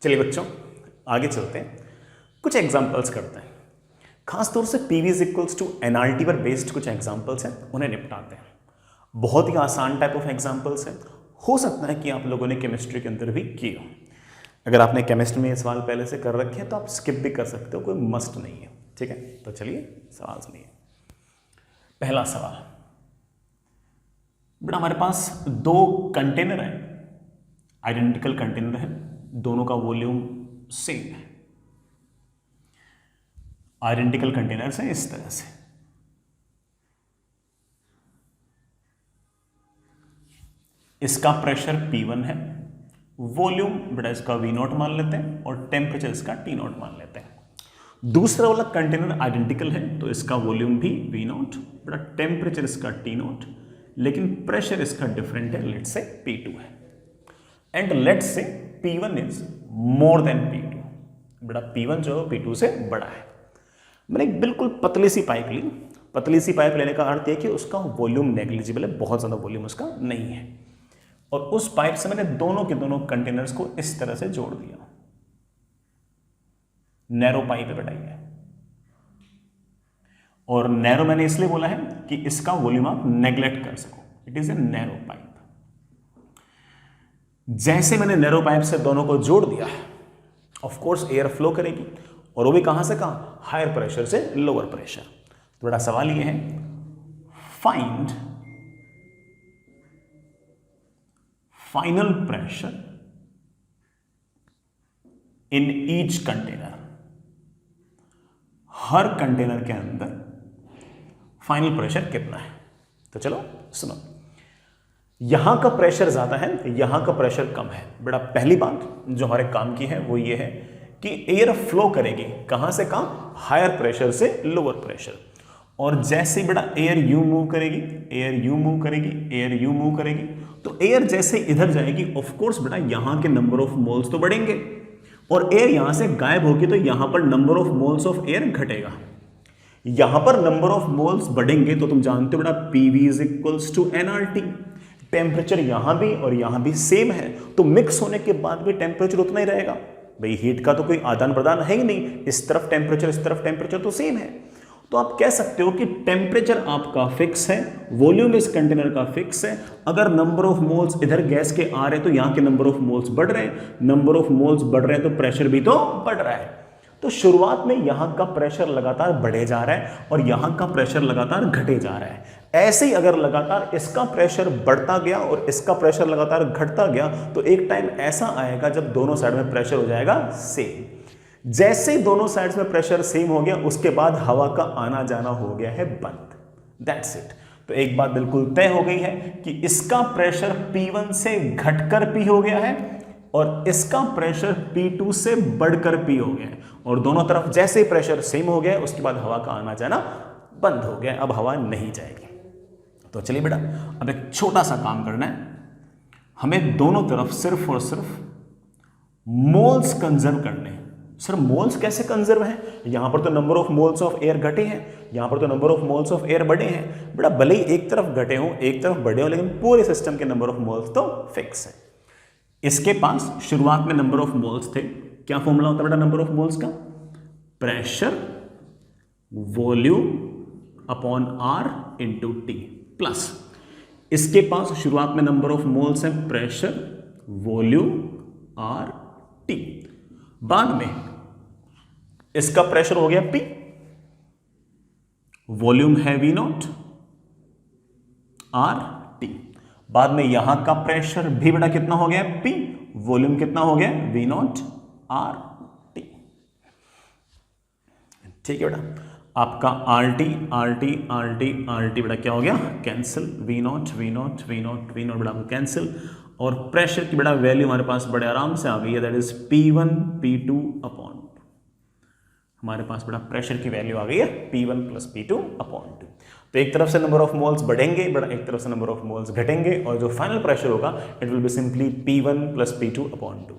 चलिए बच्चों आगे चलते हैं, कुछ एग्जांपल्स करते हैं। खासतौर से PV is equals to NRT पर बेस्ड कुछ एग्जांपल्स हैं, उन्हें निपटाते हैं। बहुत ही आसान टाइप ऑफ एग्जांपल्स हैं, हो सकता है कि आप लोगों ने केमिस्ट्री के अंदर भी किए हो। अगर आपने केमिस्ट्री में ये सवाल पहले से कर रखे हैं तो आप स्किप भी कर सकते हो, कोई मस्ट नहीं है। ठीक है, तो चलिए सवाल सुनिए। पहला सवाल, बेटा हमारे पास दो कंटेनर हैं, आइडेंटिकल कंटेनर है, दोनों का वॉल्यूम सेम है। आइडेंटिकल कंटेनर्स हैं इस तरह से, इसका प्रेशर P1 है, वॉल्यूम बेटा इसका V0 मान लेते हैं और टेम्परेचर इसका T0 मान लेते हैं। दूसरा वाला कंटेनर आइडेंटिकल है तो इसका वॉल्यूम भी V0, बेटा टेम्परेचर इसका T0, लेकिन प्रेशर इसका डिफरेंट है, लेट्स से P2 है and let's say P1 is more than P2। बेटा P1 जो है P2 से बड़ा है। मैंने एक बिल्कुल पतली सी पाइप ली, पतली सी पाइप लेने का अर्थ है कि उसका वॉल्यूम नेग्लिजिबल है, बहुत ज्यादा वॉल्यूम उसका नहीं है, और उस पाइप से मैंने दोनों के दोनों कंटेनर्स को इस तरह से जोड़ दिया। नैरो पाइप है बेटा ये, और नैरो मैंने इसलिए बोला है कि इसका वॉल्यूम आप नेग्लेक्ट कर सको, it is a narrow pipe. जैसे मैंने नैरो पाइप से दोनों को जोड़ दिया, ऑफ कोर्स एयर फ्लो करेगी, और वो भी कहां से कहां, हायर प्रेशर से लोअर प्रेशर। तो बड़ा सवाल ये है, find final pressure in each container. Her container के अंदर फाइनल प्रेशर कितना है। तो चलो सुनो, यहां का प्रेशर ज्यादा है, यहां का प्रेशर कम है। बेटा पहली बात जो हमारे काम की है वो ये है कि एयर फ्लो करेगी कहां से कहां, हायर प्रेशर से लोअर प्रेशर, और जैसे बेटा एयर यू मूव करेगी, एयर यू मूव करेगी, एयर यू मूव करेगी, तो एयर जैसे इधर जाएगी ऑफ कोर्स बेटा यहां के नंबर ऑफ मोल्स तो बढ़ेंगे, और एयर यहां से गायब होगी तो यहां पर number of moles of air घटेगा। यहां पर नंबर ऑफ मोल्स बढ़ेंगे तो तुम जानते हो बेटा PV is equals to nRT। Temperature यहां भी और यहां भी सेम है, तो मिक्स होने के बाद भी टेम्परेचर उतना ही रहेगा। भाई हीट का तो कोई आदान प्रदान है ही नहीं, इस तरफ टेम्परेचर इस तरफ टेम्परेचर तो सेम है। तो आप कह सकते हो कि टेम्परेचर आपका फिक्स है, वॉल्यूम इस कंटेनर का फिक्स है। अगर नंबर ऑफ मोल्स इधर गैस के आ रहे हैं तो यहां के नंबर ऑफ मोल्स बढ़ रहे हैं, नंबर ऑफ मोल्स बढ़ रहे हैं तो प्रेशर भी तो बढ़ रहा है। तो शुरुआत में यहां का प्रेशर लगातार बढ़े जा रहा है और यहां का प्रेशर लगातार घटे जा रहा है। ऐसे ही अगर लगातार इसका प्रेशर बढ़ता गया और इसका प्रेशर लगातार घटता गया तो एक टाइम ऐसा आएगा जब दोनों साइड में प्रेशर हो जाएगा सेम। जैसे दोनों साइड्स में प्रेशर सेम हो गया उसके बाद हवा का आना जाना हो गया है बंद। That's it. तो एक बात बिल्कुल तय हो गई है कि इसका प्रेशर P1 से घटकर P हो गया है और इसका प्रेशर P2 से बढ़कर P हो गया है, और दोनों तरफ जैसे ही प्रेशर सेम हो गया उसके बाद हवा का आना जाना बंद हो गया, अब हवा नहीं जाएगी। तो चलिए बेटा अब एक छोटा सा काम करना है, हमें दोनों तरफ सिर्फ और सिर्फ मोल्स कंजर्व करने हैं। सर मोल्स कैसे कंजर्व हैं, यहां पर तो number of moles of air घटे हैं, यहां पर तो number of moles of air बढ़े हैं। बेटा भले ही एक तरफ घटे हो एक तरफ बढ़े हो, लेकिन पूरे सिस्टम के नंबर ऑफ मोल्स तो फिक्स है। इसके पास शुरुआत में नंबर ऑफ मोल्स थे, क्या फॉर्मूला होता है बेटा नंबर ऑफ मोल्स का, pressure volume upon R into T plus इसके पास शुरुआत में नंबर ऑफ मोल्स है, प्रेशर वॉल्यूम R T, बाद में इसका प्रेशर हो गया P, वॉल्यूम है V0 R T, बाद में यहां का प्रेशर भी बेटा कितना हो गया P, वॉल्यूम कितना हो गया V0 R T। ठीक है बेटा, आपका RT RT RT RT बेटा क्या हो गया cancel, V0 V0 V0 V0 बेटा कैंसिल, और प्रेशर की बेटा वैल्यू हमारे पास बड़े आराम से आ गई है, that is P1 P2 upon 2। हमारे पास बेटा प्रेशर की वैल्यू आ गई है P1 प्लस P2 अपॉन 2। तो एक तरफ से नंबर ऑफ मोल्स बढ़ेंगे बेटा, एक तरफ से नंबर ऑफ मोल्स घटेंगे, और जो फाइनल प्रेशर होगा it will be simply P1 plus P2 upon 2।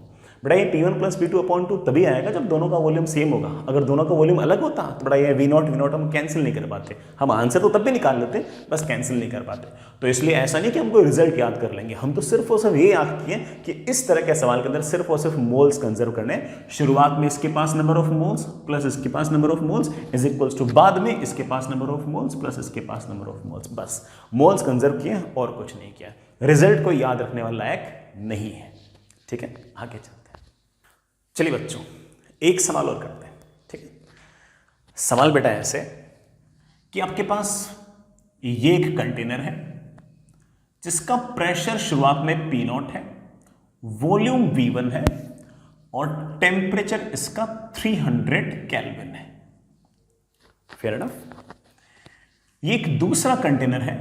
बेटा ये P1 प्लस P2/2 तभी आएगा जब दोनों का वॉल्यूम सेम होगा। अगर दोनों का वॉल्यूम अलग होता तो बेटा ये V0 हम कैंसिल नहीं कर पाते, हम आंसर तो तब भी निकाल लेते, बस कैंसिल नहीं कर पाते। तो इसलिए ऐसा नहीं कि हमको रिजल्ट याद कर लेंगे, हम तो सिर्फ और सिर्फ ये याद किए कि इस तरह के सवाल के अंदर सिर्फ और सिर्फ मोल्स कंजर्व करने। शुरुआत में इसके पास नंबर ऑफ मोल्स प्लस इसके पास number of moles is equals to बाद में इसके पास नंबर ऑफ मोल्स प्लस इसके पास नंबर ऑफ मोल्स, बस मोल्स कंजर्व किए और कुछ नहीं किया। रिजल्ट को याद रखने वाला लायक नहीं है। ठीक है, आगे चलते हैं। चलिए बच्चों एक सवाल और करते हैं। ठीक है, सवाल बेटा ऐसे कि आपके पास ये एक कंटेनर है जिसका प्रेशर शुरुआत में P0 है, वॉल्यूम V1 है और टेम्परेचर इसका 300 केल्विन है। Fair enough. ये एक दूसरा कंटेनर है,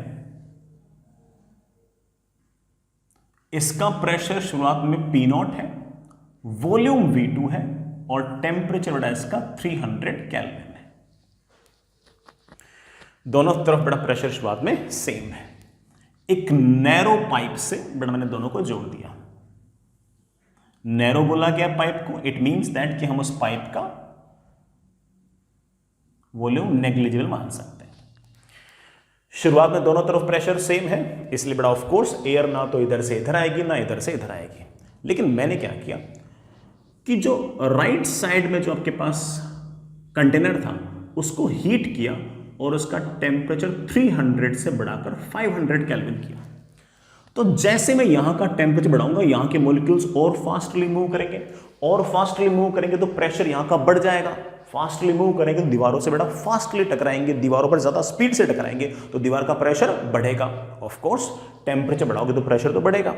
इसका प्रेशर शुरुआत में P0 है, वॉल्यूम V2 है और टेम्परेचर बड़ा इसका 300 केल्विन है। दोनों तरफ बड़ा प्रेशर शुरुआत में सेम है। एक नैरो पाइप से बड़ा मैंने दोनों को जोड़ दिया। नैरो बोला गया पाइप को, इट मींस दैट कि हम उस पाइप का वॉल्यूम नेग्लिजिबल मान सकते हैं। शुरुआत में दोनों तरफ प्रेशर सेम है, इसलिए बड़ा ऑफ कोर्स एयर ना तो इधर से इधर आएगी ना इधर से इधर आएगी। लेकिन मैंने क्या किया कि जो राइट साइड में जो आपके पास कंटेनर था उसको हीट किया और उसका टेम्परेचर 300 से बढ़ाकर 500 केल्विन किया। तो जैसे मैं यहां का टेम्परेचर बढ़ाऊंगा यहां के मॉलिक्यूल्स और फास्टली मूव करेंगे, और फास्टली मूव करेंगे तो प्रेशर यहां का बढ़ जाएगा। फास्टली मूव करेंगे तो दीवारों से बड़ा फास्टली टकराएंगे, दीवारों पर ज्यादा स्पीड से टकराएंगे तो दीवार का प्रेशर बढ़ेगा। ऑफ कोर्स टेम्परेचर बढ़ाओगे तो प्रेशर तो बढ़ेगा।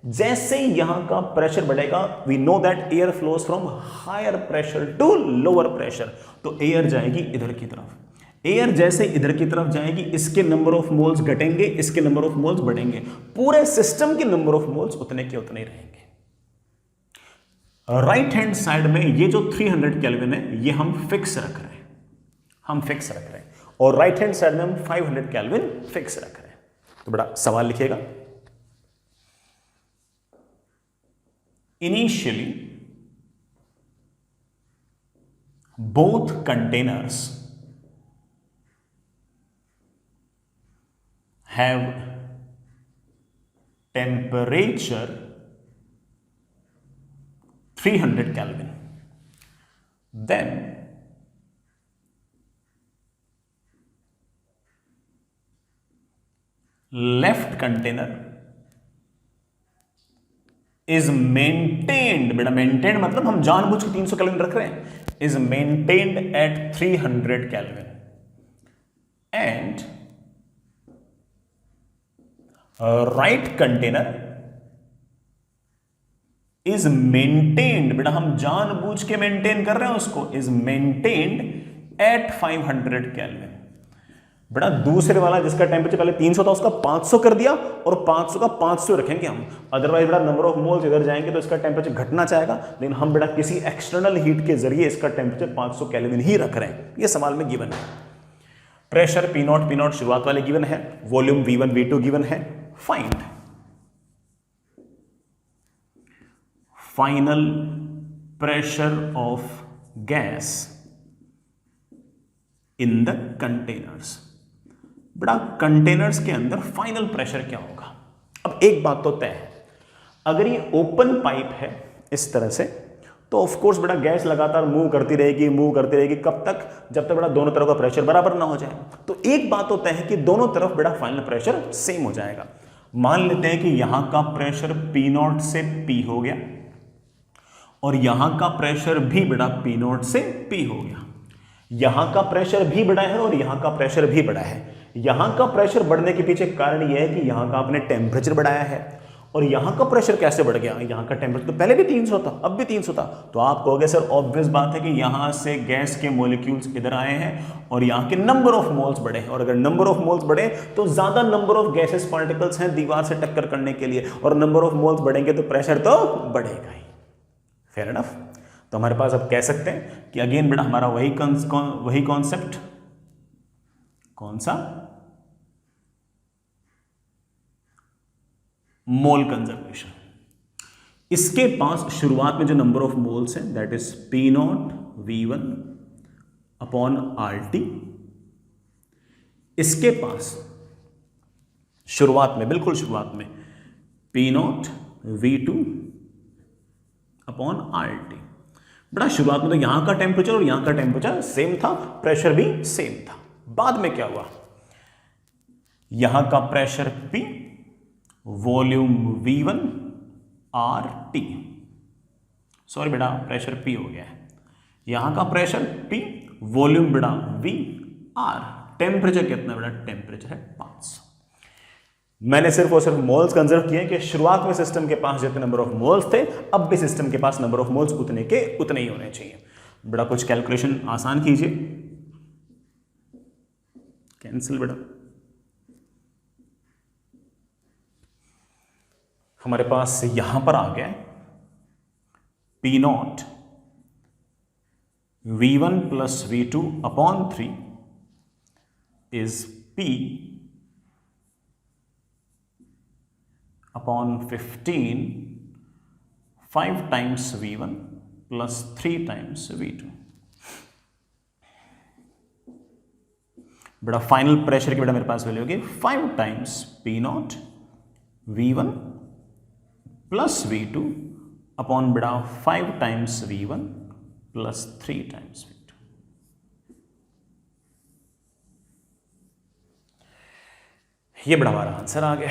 जैसे ही यहां का प्रेशर बढ़ेगा we know that air flows from higher pressure to lower pressure, तो एयर जाएगी इधर की तरफ। एयर जैसे इधर की तरफ जाएगी इसके नंबर ऑफ मोल्स घटेंगे, इसके नंबर ऑफ मोल्स बढ़ेंगे, पूरे सिस्टम के नंबर ऑफ मोल्स उतने के उतने ही रहेंगे। राइट हैंड साइड में ये जो 300 केल्विन है ये हम फिक्स रख रहे हैं, और राइट हैंड साइड में हम 500 केल्विन फिक्स रख रहे हैं। तो बड़ा सवाल लिखिएगा। Initially, both containers have temperature 300 Kelvin. Then left container is maintained, बेटा मेंटेन्ड मतलब हम जानबूझ के 300 केल्विन रख रहे हैं, is maintained eight 300 kelvin and right container is maintained, बेटा हम जानबूझ के मेंटेन कर रहे हैं उसको, इज मेंटेन्ड एट 500 केल्विन। बेटा दूसरे वाला जिसका टेम्परेचर पहले 300 था उसका 500 कर दिया और 500 का 500 रखेंगे हम, अदरवाइज बेटा नंबर ऑफ मोल्स इधर जाएंगे तो इसका टेम्परेचर घटना चाहेगा, लेकिन हम बेटा किसी एक्सटर्नल हीट के जरिए इसका टेम्परेचर 500 केल्विन ही रख रहे हैं। ये सवाल में गिवन है। प्रेशर P0 शुरुआत वाले गिवन है, वॉल्यूम V1 V2 गिवन है। Find final pressure of gas in the containers. बड़ा कंटेनर्स के अंदर फाइनल प्रेशर क्या होगा। अब एक बात तो तय है, अगर ये ओपन पाइप है इस तरह से तो ऑफ कोर्स बड़ा गैस लगातार मूव करती रहेगी, कब तक, जब तक बड़ा दोनों तरफ का प्रेशर बराबर ना हो जाए। तो एक बात तो तय है कि दोनों तरफ बड़ा फाइनल प्रेशर सेम हो जाएगा। मान लेते हैं कि यहां का प्रेशर P0 से P हो गया और यहां का प्रेशर भी बड़ा P0 से P हो गया। यहां का प्रेशर भी बढ़ा है और यहां का प्रेशर भी बढ़ा है। यहां का प्रेशर बढ़ने के पीछे कारण यह है कि यहां का आपने टेम्परेचर बढ़ाया है, और यहां का प्रेशर कैसे बढ़ गया, यहां का टेम्परेचर तो पहले भी 300 था अब भी 300 था। तो आप कहोगे सर ऑब्वियस बात है कि यहां से गैस के मॉलिक्यूल्स इधर आए हैं और यहां के नंबर ऑफ मोल्स बढ़े, और अगर नंबर ऑफ मोल्स बढ़े तो ज्यादा नंबर ऑफ गैसेस पार्टिकल्स हैं दीवार से टक्कर करने के लिए, और नंबर ऑफ मोल्स बढ़ेंगे तो प्रेशर तो बढ़ेगा ही। Fair enough. तो हमारे पास अब कह सकते हैं कि अगेन बेटा हमारा वही कॉन्सेप्ट, कौन सा, मोल कंजर्वेशन। इसके पास शुरुआत में जो नंबर ऑफ मोल्स है that is P0 V1 upon RT। इसके पास शुरुआत में, बिल्कुल शुरुआत में, P0 V2 अपॉन RT। बड़ा शुरुआत में तो यहां का टेम्परेचर और यहां का टेम्परेचर सेम था, प्रेशर भी सेम था। बाद में क्या हुआ, यहां का pressure P, volume V1 RT, sorry बेटा प्रेशर P हो गया है, यहां का प्रेशर P, वॉल्यूम बेटा V R, टेम्परेचर कितना बेटा, टेम्परेचर है 500। मैंने सिर्फ और सिर्फ मोल्स कंजर्व किए कि शुरुआत में सिस्टम के पास जितने नंबर ऑफ मोल्स थे, अब भी सिस्टम के पास नंबर ऑफ मोल्स उतने के उतने ही होने चाहिए। बेटा कुछ कैलकुलेशन आसान कीजिए, कैंसिल बेटा। हमारे पास यहां पर आ गया P0 V1 plus V2 upon 3 is P upon 15 5 times V1 plus 3 times V2। बेटा फाइनल प्रेशर की बेटा मेरे पास वैल्यू होगी 5 times P0 V1 plus V2 upon बेटा 5 times V1 plus 3 times V2। ये बड़ा हमारा आंसर आ गया,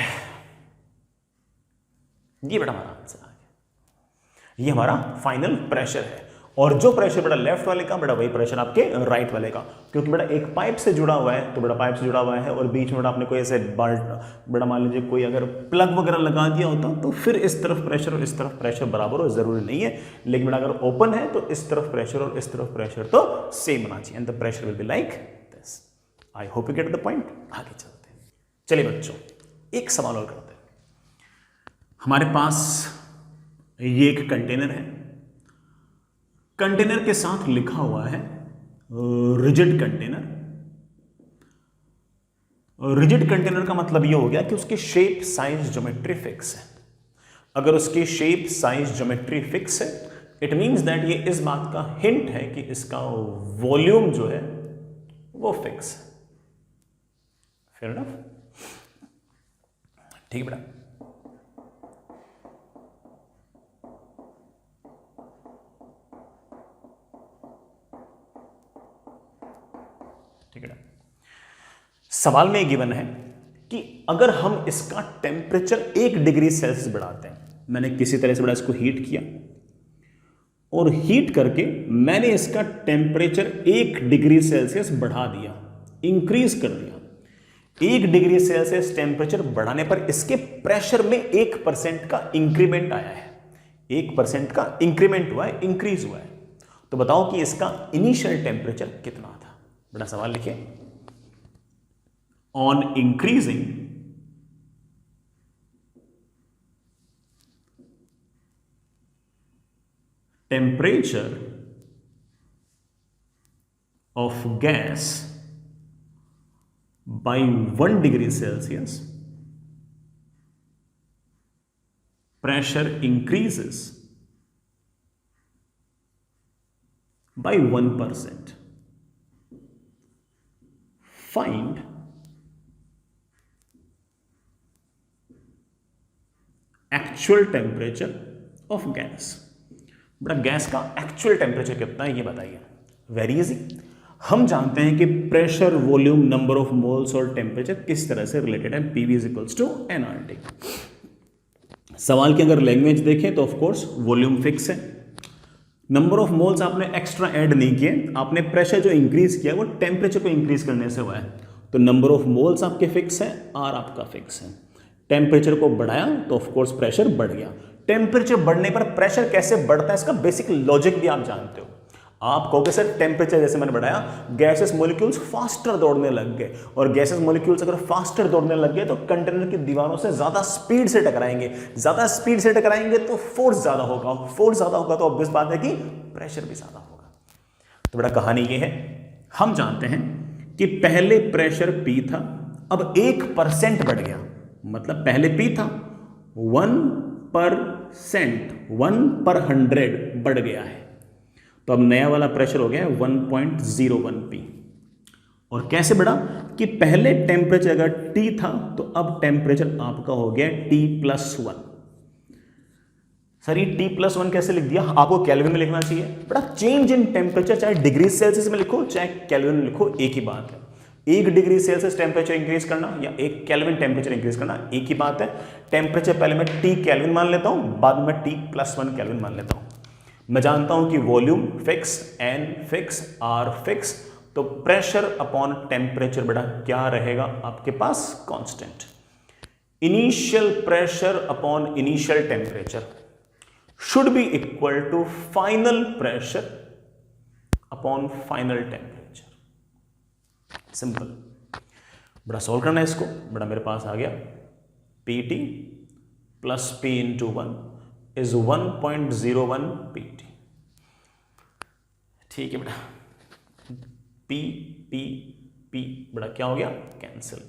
ये बड़ा हमारा आंसर आ गया। ये हमारा फाइनल प्रेशर है, और जो प्रेशर बेटा लेफ्ट वाले का बेटा वही प्रेशर आपके राइट वाले का, क्योंकि बेटा एक पाइप से जुड़ा हुआ है, तो बेटा पाइप से जुड़ा हुआ है और बीच में बेटा आपने कोई ऐसे बेटा मान लीजिए कोई अगर प्लग वगैरह लगा दिया होता तो फिर इस तरफ प्रेशर और इस तरफ प्रेशर बराबर हो, जरूरी नहीं है, लेकिन बेटा अगर ओपन है तो इस तरफ प्रेशर और इस तरफ प्रेशर तो सेम होना चाहिए, and the pressure will be like this. I hope you get the point. आगे चलते हैं, चलिए बच्चों एक सवाल और करते हैं। हमारे पास ये एक कंटेनर है, कंटेनर के साथ लिखा हुआ है रिजिड कंटेनर। रिजिड कंटेनर का मतलब ये हो गया कि उसकी शेप साइज ज्योमेट्री फिक्स है। अगर उसकी शेप साइज ज्योमेट्री फिक्स है, इट मींस दैट ये इस बात का हिंट है कि इसका वॉल्यूम जो है वो फिक्स है। फेयर इनफ, ठीक है बेटा। ठीक है, सवाल में गिवन है कि अगर हम इसका टेम्परेचर 1 डिग्री सेल्सियस बढ़ाते हैं, मैंने किसी तरह से बड़ा इसको हीट किया और हीट करके मैंने इसका टेम्परेचर 1 डिग्री सेल्सियस बढ़ा दिया, इंक्रीज कर दिया। 1 डिग्री सेल्सियस टेम्परेचर बढ़ाने पर इसके प्रेशर में 1% का इंक्रीमेंट आया है, 1% का इंक्रीमेंट हुआ है, इंक्रीज हुआ है। तो बताओ कि इसका इनिशियल टेम्परेचर कितना था। बड़ा सवाल लिखिए, on increasing temperature of gas by 1 degree Celsius, pressure increases by 1%. Find actual temperature of gas. बड़ा गैस का एक्चुअल टेम्परेचर कितना है ये बताइए। वेरी इजी, हम जानते हैं कि pressure, volume, number of moles और टेम्परेचर किस तरह से रिलेटेड है। PV is equals to nRT। सवाल की अगर लैंग्वेज देखें तो ऑफ कोर्स वॉल्यूम फिक्स है, नंबर ऑफ मोल्स आपने एक्स्ट्रा ऐड नहीं किए, आपने प्रेशर जो इंक्रीज किया वो टेम्परेचर को इंक्रीज करने से हुआ है। तो नंबर ऑफ मोल्स आपके फिक्स है, R आपका फिक्स है। टेम्परेचर को बढ़ाया तो ऑफ कोर्स प्रेशर बढ़ गया। टेम्परेचर बढ़ने पर प्रेशर कैसे बढ़ता है इसका बेसिक लॉजिक भी आप जानते हो। आप कहोगे सर टेम्परेचर जैसे मैंने बढ़ाया गैसेस मॉलिक्यूल्स फास्टर दौड़ने लग गए, और गैसेस मॉलिक्यूल्स अगर फास्टर दौड़ने लग गए तो कंटेनर की दीवारों से ज्यादा स्पीड से टकराएंगे, ज्यादा स्पीड से टकराएंगे तो फोर्स ज्यादा होगा, फोर्स ज्यादा होगा तो ऑब्वियस बात है कि प्रेशर भी ज्यादा होगा। तो बड़ा कहानी ये है, हम जानते हैं कि पहले प्रेशर P था, अब 1% बढ़ गया, मतलब पहले P था 1 पर %, 1/100 बढ़ गया है। तो अब नया वाला प्रेशर हो गया है 1.01 P। और कैसे बढ़ा कि पहले टेम्परेचर अगर T था तो अब टेम्परेचर आपका हो गया T+1। सर ये T+1 कैसे लिख दिया? आपको केल्विन में लिखना चाहिए। बड़ा चेंज इन टेम्परेचर चाहे डिग्री सेल्सियस में लिखो चाहे केल्विन में लिखो, एक ही बात है। 1 डिग्री सेल्सियस टेम्परेचर इंक्रीज करना या 1 केल्विन टेम्परेचर इंक्रीज करना एक ही बात है। टेम्परेचर पहले मैं T केल्विन मान लेता हूं, बाद में T+1 केल्विन मान लेता हूं। मैं जानता हूं कि volume fix, N fix, R fix, तो प्रेशर अपॉन टेम्परेचर बेटा क्या रहेगा आपके पास? Constant. Initial pressure upon initial temperature should be equal to final pressure upon final temperature। Simple. बड़ा सॉल्व करना है इसको। बड़ा मेरे पास आ गया PT plus P into 1 is 1.01 PT। ठीक है बेटा, P P P बड़ा क्या हो गया? कैंसिल।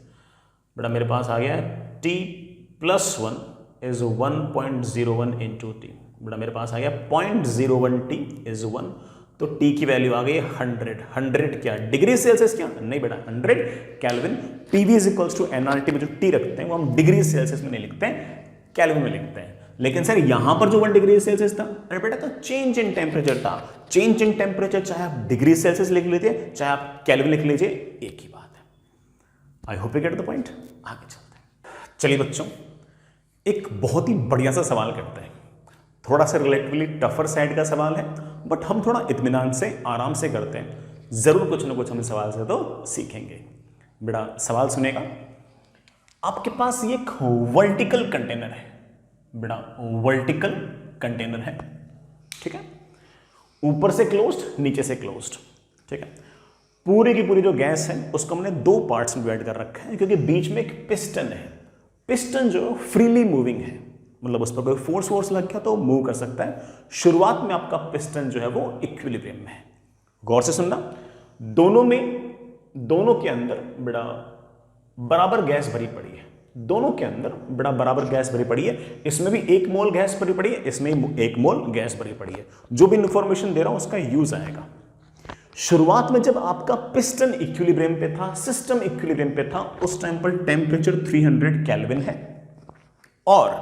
बड़ा मेरे पास आ गया है T+1 इज 1.01 इंटू T। बड़ा मेरे पास आ गया 0.01 T इज 1। तो T की वैल्यू आ गई 100। 100 क्या? डिग्री सेल्सियस क्या? नहीं बेटा, 100 kelvin. PV is equals to nRT में जो T रखते हैं वो हम डिग्री सेल्सियस में नहीं लिखते हैं, केल्विन में लिखते हैं। लेकिन सर यहां पर जो 1 डिग्री सेल्सियस था, अरे बेटा तो चेंज इन टेम्परेचर था। चेंज इन टेम्परेचर चाहे आप डिग्री सेल्सियस लिख लीजिए चाहे आप केल्विन लिख लीजिए, एक ही बात है। आई hope you get the point. आगे चलते हैं। चलिए बच्चों, एक बहुत ही बढ़िया सा सवाल करते हैं। थोड़ा सा रिलेटिवली टफर साइड का सवाल है, बट हम थोड़ा इत्मीनान से आराम से करते हैं। जरूर कुछ ना कुछ हम इस सवाल से तो सीखेंगे। बेटा सवाल सुनेगा। आपके पास ये एक वर्टिकल कंटेनर है। बेटा वर्टिकल कंटेनर है, ठीक है, ऊपर से क्लोज्ड नीचे से क्लोज्ड, ठीक है। पूरी की पूरी जो गैस है उसको हमने 2 पार्ट्स में डिवाइड कर रखा है, क्योंकि बीच में एक पिस्टन है। पिस्टन जो फ्रीली मूविंग है, मतलब उस पर कोई फोर्स लग गया तो मूव कर सकता है। शुरुआत में आपका पिस्टन जो है वो इक्विलिब्रियम में है। गौर से सुनना, दोनों के अंदर बड़ा बराबर गैस भरी पड़ी है। दोनों के अंदर बड़ा बराबर गैस भरी पड़ी है। इसमें भी 1 मोल गैस भरी पड़ी है, इसमें 1 मोल गैस भरी पड़ी है। जो भी इंफॉर्मेशन दे रहा हूं उसका यूज आएगा। शुरुआत में जब आपका पिस्टन इक्विलिब्रियम पे था, सिस्टम इक्विलिब्रियम पे था, उस टाइम पर टेम्परेचर 300 केल्विन है। और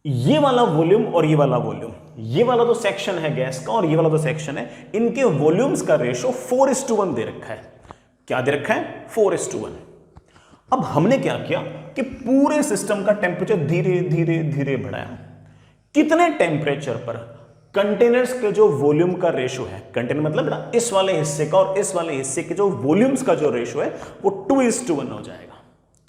ये वाला वॉल्यूम और ये वाला वॉल्यूम, ये वाला जो सेक्शन है गैस का और ये वाला जो सेक्शन है, इनके वॉल्यूम्स का रेशो 4:1 दे रखा है। क्या दे रखा है? 4:1। अब हमने क्या किया कि पूरे सिस्टम का टेम्परेचर धीरे धीरे धीरे बढ़ाया। कितने टेम्परेचर पर? कंटेनर्स के जो वॉल्यूम का रेशो है, कंटेनर मतलब ना इस वाले हिस्से का और इस वाले हिस्से के जो वॉल्यूम्स का जो रेशो है वो 2:1 हो जाएगा।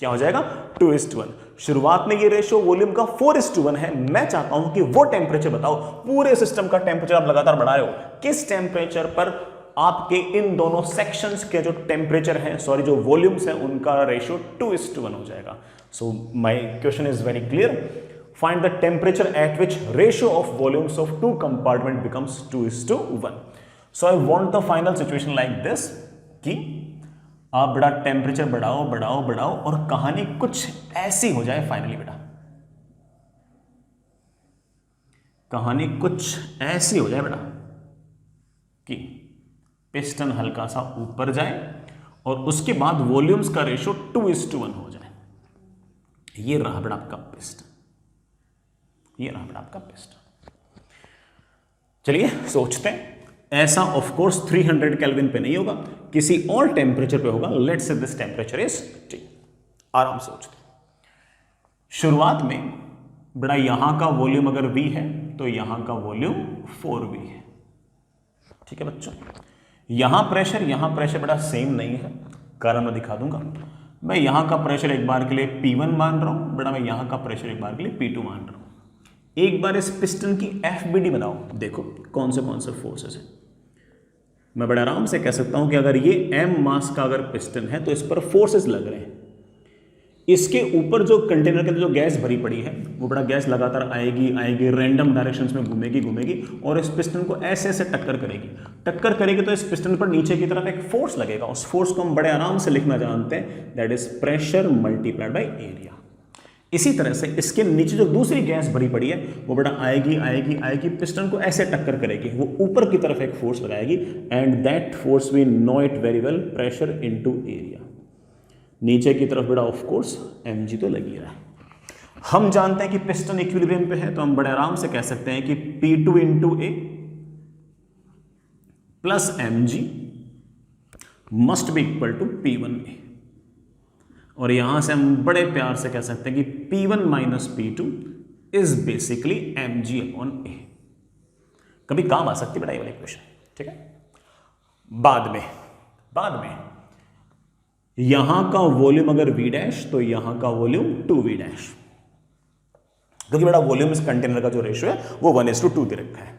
क्या हो जाएगा? 2:1। शुरुआत में ये रेशो वॉल्यूम का 4:1 है। मैं चाहता हूं कि वो टेम्परेचर बताओ, पूरे सिस्टम का टेम्परेचर आप लगातार बढ़ा रहे हो, किस टेम्परेचर पर आपके इन दोनों सेक्शंस के जो टेम्परेचर हैं, सॉरी जो वॉल्यूम्स हैं, उनका रेशो 2:1 हो जाएगा। So my question is very clear. Find the temperature at which ratio of volumes of 2 compartment becomes 2:1. So I want the final situation like this कि आप बड़ा टेम्परेचर बढ़ाओ और कहानी कुछ ऐसी हो जाए फाइनली। बेटा कहानी कुछ ऐसी हो जाए बेटा कि पिस्टन हल्का सा ऊपर जाए और उसके बाद वॉल्यूम्स का रेशो 2:1 हो जाए। ये रहा बेटा आपका पिस्टन, ये रहा बेटा आपका पिस्टन। चलिए सोचते हैं। ऐसा ऑफ कोर्स 300 केल्विन पे नहीं होगा, किसी और टेम्परेचर पे होगा। Let's say this temperature is T। आराम से सोचते हैं। शुरुआत में बेटा यहां का वॉल्यूम अगर V है तो यहां का वॉल्यूम 4V है, ठीक है बच्चों। यहां प्रेशर बेटा सेम नहीं है, कारण मैं दिखा दूंगा। मैं यहां का प्रेशर एक बार के लिए P1 मान रहा हूं, बेटा मैं यहां का प्रेशर एक बार के लिए P2 मान रहा हूं। एक बार इस पिस्टन की FBD बनाओ, देखो कौन से फोर्सेस हैं। मैं बड़े आराम से कह सकता हूं कि अगर ये M मास का अगर पिस्टन है तो इस पर फोर्सेस लग रहे हैं। इसके ऊपर जो कंटेनर के अंदर जो गैस भरी पड़ी है वो बड़ा गैस लगातार आएगी आएगी, रैंडम डायरेक्शंस में घूमेगी घूमेगी और इस पिस्टन को ऐसे ऐसे टक्कर करेगी तो इस पिस्टन पर नीचे की तरफ एक फोर्स लगेगा। उस फोर्स को हम बड़े आराम से लिखना जानते हैं, that is pressure multiplied by area. इसी तरह से इसके नीचे जो दूसरी गैस भरी पड़ी है वो बड़ा आएगी आएगी आएगी, पिस्टन को ऐसे टक्कर करेगी, वो ऊपर की तरफ एक फोर्स लगाएगी and that force we know it very well, pressure into area. नीचे की तरफ बड़ा ऑफ कोर्स mg तो लगी रहा है। हम जानते हैं कि पिस्टन इक्विलिब्रियम पे है तो हम बड़े आराम से कह सकते हैं कि P2 into a plus mg must be equal to P1A, और यहां से हम बड़े प्यार से कह सकते हैं कि P1 minus P2 is basically mg upon A. कभी काम आ सकती है बेटा ये वाली इक्वेशन, ठीक है। बाद में यहां का वॉल्यूम अगर v डैश तो यहां का वॉल्यूम 2v डैश, क्योंकि बड़ा वॉल्यूम इस कंटेनर का जो रेशियो है वो 1:2 दे रखा है।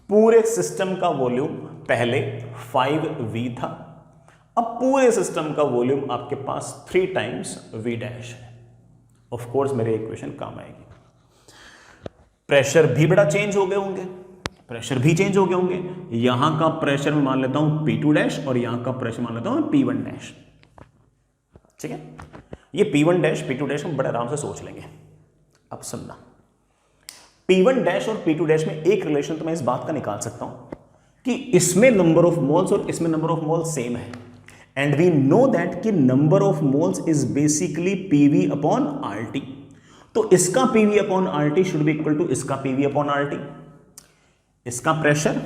पूरे सिस्टम का वॉल्यूम पहले 5v था, अब पूरे सिस्टम का वॉल्यूम आपके पास 3 टाइम्स v डैश है। ऑफ कोर्स मेरी इक्वेशन काम आएगी। प्रेशर भी बड़ा चेंज हो गए होंगे, यहां का प्रेशर मैं मान लेता हूं P2 डैश और यहां का प्रेशर मान लेता हूं P1 डैश, ठीक है। ये P1 डैश P2 डैश हम बड़े आराम से सोच लेंगे। अब सुनना, P1 डैश और P2 डैश में एक रिलेशन तो मैं इस बात का निकाल सकता हूं कि इसमें नंबर ऑफ मोल्स और इसमें नंबर ऑफ मोल्स सेम है, एंड वी नो दैट कि number of moles is basically PV upon RT। तो इसका PV upon RT should be equal to इसका PV अपॉन RT। इसका pressure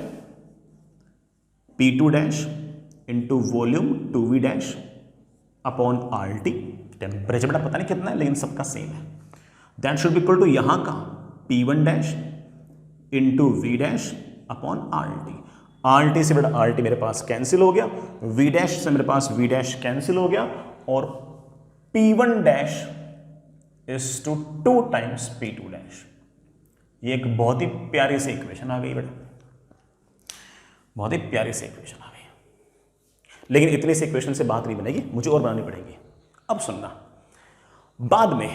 P2 dash into volume 2v dash upon RT। Temperature बड़ा पता नहीं कितना है लेकिन सबका सेम है, that should be equal to यहां का P1 dash into v dash upon RT से बड़ा RT मेरे पास कैंसिल हो गया, v डैश से मेरे पास v डैश कैंसिल हो गया, और P1 dash is two 2 times P2 dash. ये एक बहुत ही प्यारी सी इक्वेशन आ गई बेटा, बहुत ही प्यारी सी इक्वेशन आ गई। लेकिन इतनी सी इक्वेशन से बात नहीं बनेगी, मुझे और बनानी पड़ेगी। अब सुनना, बाद में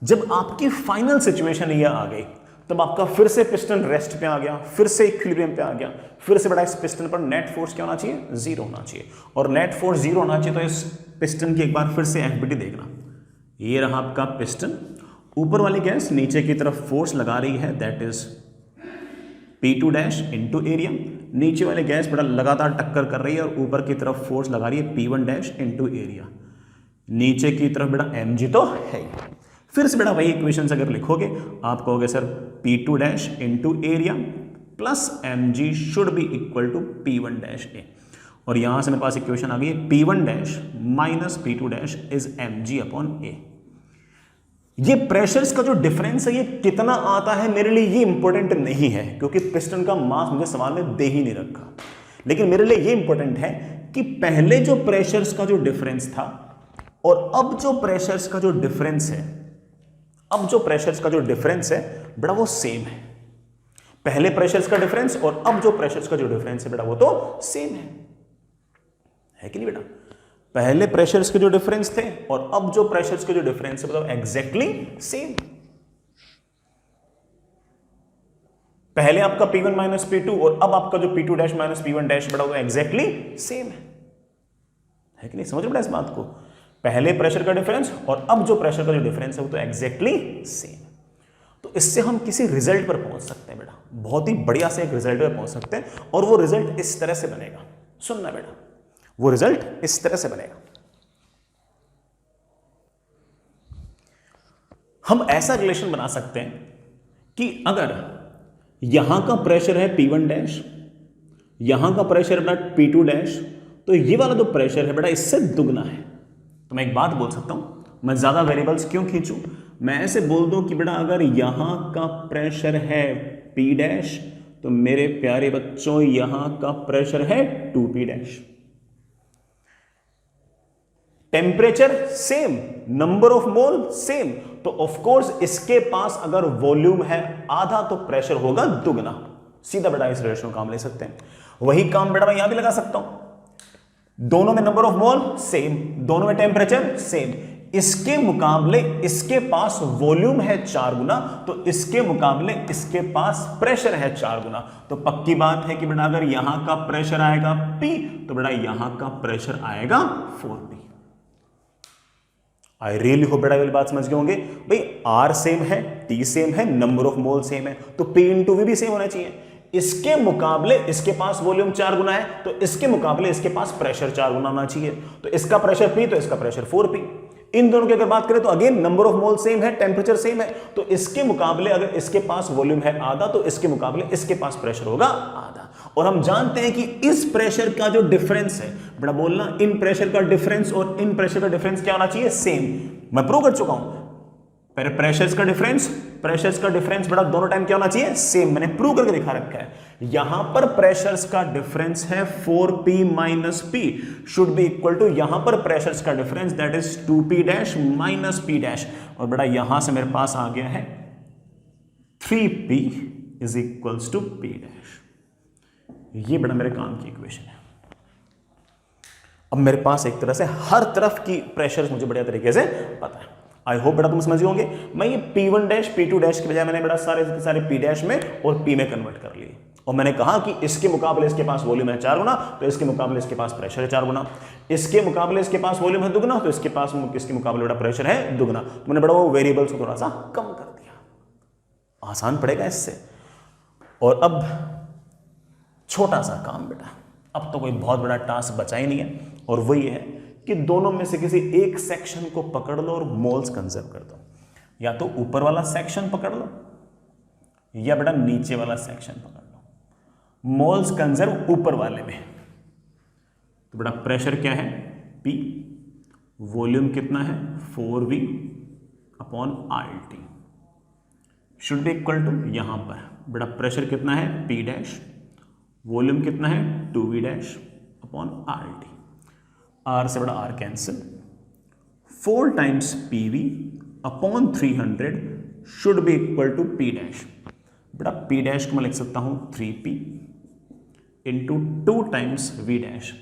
जब आपकी फाइनल सिचुएशन ये आ गई तब आपका फिर से पिस्टन रेस्ट पे आ गया, फिर से इक्विलिब्रियम पे आ गया, फिर से बड़ा इस पिस्टन पर नेट फोर्स क्या होना चाहिए, 0 होना चाहिए, और नेट फोर्स 0 होना चाहिए। तो इस पिस्टन की एक बार फिर से FBT देखना, ये रहा आपका पिस्टन, ऊपर वाली गैस नीचे की तरफ फोर्स लगा रही है, that is P2 dash into area. नीचे वाली गैस बड़ा लगातार टक्कर कर रही है और ऊपर की तरफ फोर्स लगा रही है P1 डैश इंटू एरिया। नीचे की तरफ बड़ा mg तो है ही। फिर से बड़ा वही इक्वेशन अगर लिखोगे आप कहोगे sir P2 dash into area plus mg should be equal to P1 dash A, और यहां से मेरे पास इक्वेशन आ गई P1 dash minus P2 dash is mg upon A. ये प्रेशर्स का जो डिफरेंस है ये कितना आता है मेरे लिए ये इंपॉर्टेंट नहीं है, क्योंकि पिस्टन का मास मुझे सवाल में दे ही नहीं रखा। लेकिन मेरे लिए ये इंपॉर्टेंट है कि पहले जो प्रेशर्स का जो डिफरेंस था और अब जो प्रेशर्स का जो डिफरेंस है, बड़ा वो सेम है। पहले प्रेशर्स का डिफरेंस और अब जो प्रेशर्स का जो डिफरेंस है बेटा वो तो सेम है कि नहीं बेटा। पहले प्रेशर्स के जो डिफरेंस थे और अब जो प्रेशर्स के जो डिफरेंस है मतलब एग्जैक्टली सेम। पहले आपका P1 माइनस P2 और अब आपका जो P2 dash minus P1 dash बड़ा वो एग्जैक्टली सेम है कि नहीं। समझ रहे इस बात को, पहले प्रेशर का डिफरेंस और अब जो प्रेशर का जो डिफरेंस है वो तो एग्जैक्टली सेम। तो इससे हम किसी रिजल्ट पर पहुंच सकते हैं बेटा, बहुत ही बढ़िया से एक रिजल्ट पर पहुंच सकते हैं, और वो रिजल्ट इस तरह से बनेगा। सुनना बेटा, वो रिजल्ट इस तरह से बनेगा। हम ऐसा रिलेशन बना सकते हैं कि अगर यहां का प्रेशर है P1 डैश, यहां का प्रेशर है बेटा P2 डैश, तो ये वाला जो प्रेशर है बेटा इससे दुगना है। तो मैं एक बात बोल सकता हूं, मैं ज्यादा वेरिएबल्स क्यों खींचूं, मैं ऐसे बोल दूं कि बेटा अगर यहां का प्रेशर है P डैश तो मेरे प्यारे बच्चों यहां का प्रेशर है 2P dash. Temperature same, number of mole same, तो ऑफ कोर्स इसके पास अगर वॉल्यूम है आधा तो प्रेशर होगा दुगना। सीधा बेटा इस रिलेशन को काम ले सकते हैं। वही काम बेटा मैं यहां भी लगा सकता हूं, दोनों में नंबर ऑफ मोल सेम, दोनों में टेम्परेचर सेम, इसके मुकाबले इसके पास वॉल्यूम है 4 गुना, तो इसके मुकाबले इसके पास प्रेशर है 4 गुना। तो पक्की बात है कि बेटा अगर यहां का प्रेशर आएगा P तो बेटा यहां का प्रेशर आएगा 4P। आई रियली होप बेटा वाली बात समझ गए होंगे। भाई R सेम है, T सेम है, नंबर ऑफ मोल सेम है, तो P इंटू V भी सेम होना चाहिए। इसके मुकाबले इसके पास वॉल्यूम 4 गुना है, तो इसके मुकाबले इसके पास प्रेशर 4 गुना होना चाहिए। तो इसका प्रेशर P तो इसका प्रेशर 4P। इन दोनों की अगर बात करें तो again number of mole same है, टेम्परेचर सेम है, तो इसके मुकाबले अगर इसके पास वॉल्यूम है आधा तो इसके मुकाबले इसके पास प्रेशर होगा आधा। और हम जानते हैं कि इस प्रेशर का जो डिफरेंस है, बड़ा बोलना, इन प्रेशर का डिफरेंस और इन प्रेशर का डिफरेंस क्या होना चाहिए? सेम। मैं प्रूव कर चुका हूं, प्रेशर्स का डिफरेंस बड़ा दोनों टाइम क्या होना चाहिए? सेम। मैंने प्रूव करके दिखा रखा है। यहां पर प्रेशर्स का डिफरेंस है 4P minus P should be equal to यहां पर प्रेशर्स का difference that is 2P dash minus P dash, और बड़ा यहां से मेरे पास आ गया है 3P is equals to P dash. ये बड़ा मेरे काम की इक्वेशन है। अब मेरे पास एक तरह से हर तरफ की प्रेशर्स मुझे बढ़िया तरीके से पता है। आई होप बेटा तुम समझ गए होंगे। मैं ये P1 डैश P2 डैश के बजाय मैंने बड़ा सारे P डैश में और P में कन्वर्ट कर लिए, और मैंने कहा कि इसके मुकाबले इसके पास वॉल्यूम है 4 गुना, तो इसके मुकाबले इसके पास प्रेशर है 4 गुना, इसके मुकाबले इसके पास वॉल्यूम है दुगना, तो इसके पास इसके मुकाबले बड़ा प्रेशर है दुगना। तो मैंने बड़ा वो वेरिएबल्स को थोड़ा सा कम कर दिया, आसान पड़ेगा इससे। और अब छोटा सा काम बेटा, अब तो कोई बहुत बड़ा टास्क बचा ही नहीं है, और वो ये है कि दोनों में से किसी एक सेक्शन को पकड़ लो और मोल्स कंजर्व कर दो। या तो ऊपर वाला सेक्शन पकड़ लो या बेटा नीचे वाला सेक्शन पकड़ लो। मोल्स कंजर्व ऊपर वाले में, तो बेटा प्रेशर क्या है? P, वॉल्यूम कितना है? 4V upon RT should be equal to, यहां पर बेटा प्रेशर कितना है? P डैश, वॉल्यूम कितना है? 2V dash upon RT। R से बड़ा R cancel, 4 times PV upon 300 should be equal to P dash. बेटा P डैश को मैं लिख सकता हूं 3P into 2 times V dash.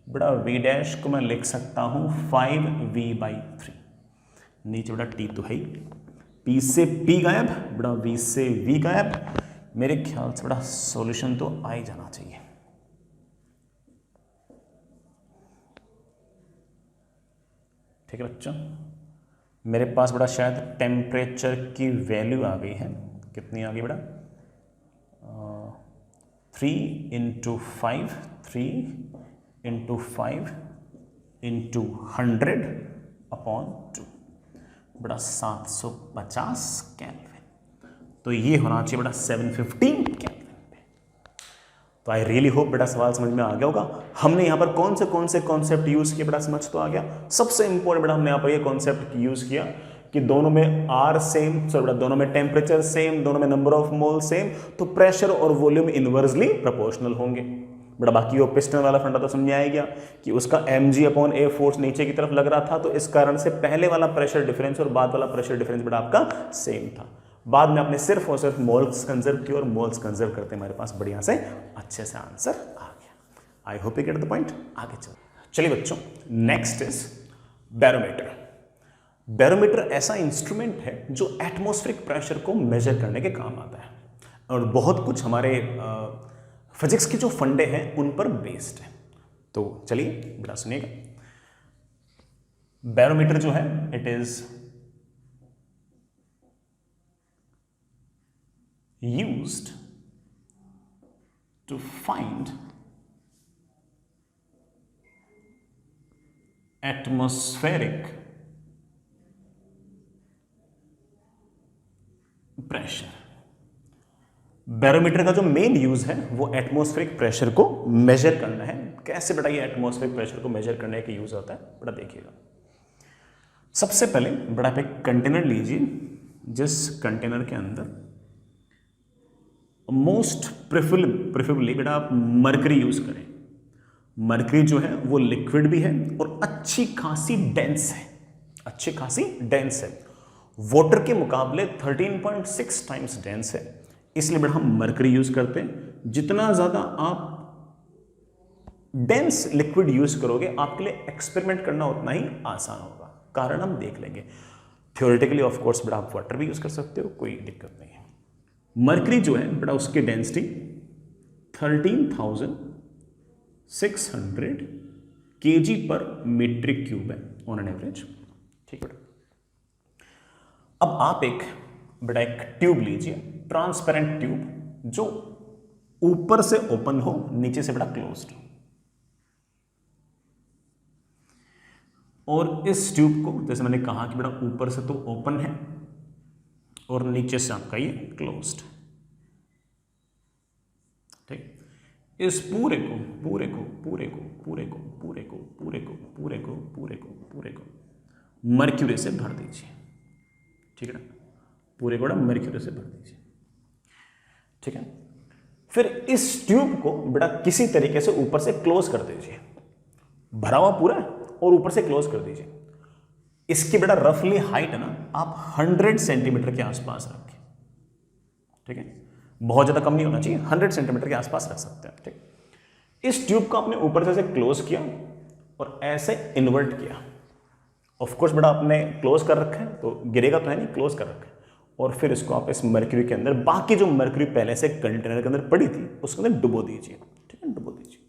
बेटा V डैश को मैं लिख सकता हूं 5V/3। नीचे बेटा T तो है ही, P से P गायब, बेटा V से V गायब। मेरे ख्याल से बेटा सॉल्यूशन तो आ ही जाना चाहिए। ठीक है बच्चों, मेरे पास बेटा शायद टेम्परेचर की वैल्यू आ गई है। कितनी आ गई बेटा? 3 इंटू 5, 3 इंटू 5 इंटू 100 अपॉन 2, बेटा 750 केल्विन। तो ये होना चाहिए बेटा 715 केल्विन। तो आई रियली होप बेटा सवाल समझ में आ गया होगा। हमने यहाँ पर कौन से कॉन्सेप्ट यूज किए बेटा, समझ तो आ गया। सबसे इंपॉर्टेंट बेटा हमने यहाँ पर ये कॉन्सेप्ट यूज किया कि दोनों में R सेम, बेटा दोनों में टेम्परेचर सेम, दोनों में नंबर ऑफ मोल सेम, तो प्रेशर और वॉल्यूम इनवर्सली प्रोपोर्शनल होंगे। बेटा बाकी वो पिस्टन वाला फंडा तो समझ आ गया कि उसका mg/a फोर्स नीचे की तरफ लग रहा था, तो इस कारण से पहले वाला प्रेशर डिफरेंस और बाद वाला प्रेशर डिफरेंस बेटा आपका सेम था। बाद में आपने सिर्फ और सिर्फ मोल्स कंजर्व किए, और मोल्स कंजर्व करते हमारे पास बढ़िया से अच्छे से आंसर आ गया। आई hope you get the point. आगे चलिए बच्चों, नेक्स्ट इज बैरोमीटर। बैरोमीटर ऐसा इंस्ट्रूमेंट है जो एटमॉस्फेरिक प्रेशर को मेजर करने के काम आता है, और बहुत कुछ हमारे फिजिक्स के जो फंडे हैं उन पर बेस्ड है। तो चलिए बेटा सुनिएगा। बैरोमीटर जो है it is used to find atmospheric pressure। Barometer का जो मेन यूज है वो एटमॉस्फेरिक प्रेशर को मेजर करना है। कैसे बेटा ये एटमॉस्फेरिक प्रेशर को मेजर करने का यूज होता है बेटा देखिएगा। सबसे पहले बेटा आप एक कंटेनर लीजिए, जिस कंटेनर के अंदर मोस्ट प्रेफरेबली बेटा आप मरकरी यूज करें। मरकरी जो है वो लिक्विड भी है और अच्छी खासी डेंस है, वाटर के मुकाबले 13.6 टाइम्स डेंस है, इसलिए बेटा हम मरकरी यूज करते हैं। जितना ज्यादा आप डेंस लिक्विड यूज करोगे आपके लिए एक्सपेरिमेंट करना उतना ही आसान होगा। कारण हम देख लेंगे। थ्योरेटिकली ऑफ कोर्स बेटा आप वाटर भी यूज कर सकते हो, कोई दिक्कत नहीं है। मरकरी जो है बेटा उसकी डेंसिटी 13,600 kg पर मीट्रिक क्यूब है ऑन एन एवरेज। ठीक है बेटा। अब आप एक ट्यूब लीजिए, ट्रांसपेरेंट ट्यूब जो ऊपर से ओपन हो, नीचे से बेटा क्लोज्ड हो। और इस ट्यूब को जैसे मैंने कहा कि बेटा ऊपर से तो ओपन है और नीचे से आपका ये क्लोज्ड। ठीक, इस पूरे को पूरे को पूरे को पूरे को पूरे को पूरे को पूरे को पूरे को पूरे को मर्क्यूरी से भर दीजिए। ठीक है ना, पूरे को मर्क्यूरी से भर दीजिए। ठीक है, फिर इस ट्यूब को बेटा किसी तरीके से ऊपर से क्लोज कर दीजिए, भरा हुआ पूरा और ऊपर से क्लोज कर दीजिए। इसकी बेटा रफली हाइट है ना आप 100 सेंटीमीटर के आसपास रखें। ठीक है, बहुत ज्यादा कम नहीं होना चाहिए, 100 सेंटीमीटर के आसपास रख सकते हैं। ठीक, इस ट्यूब को आपने ऊपर से क्लोज किया और ऐसे इन्वर्ट किया। ऑफ कोर्स बेटा आपने क्लोज कर रखा है तो गिरेगा तो है नहीं, क्लोज कर रखा है। और फिर इसको आप इस मर्क्यूरी के अंदर, बाकी जो मर्क्यूरी पहले से कंटेनर के अंदर पड़ी थी उसके अंदर डुबो दीजिए। ठीक है, डुबो दीजिए।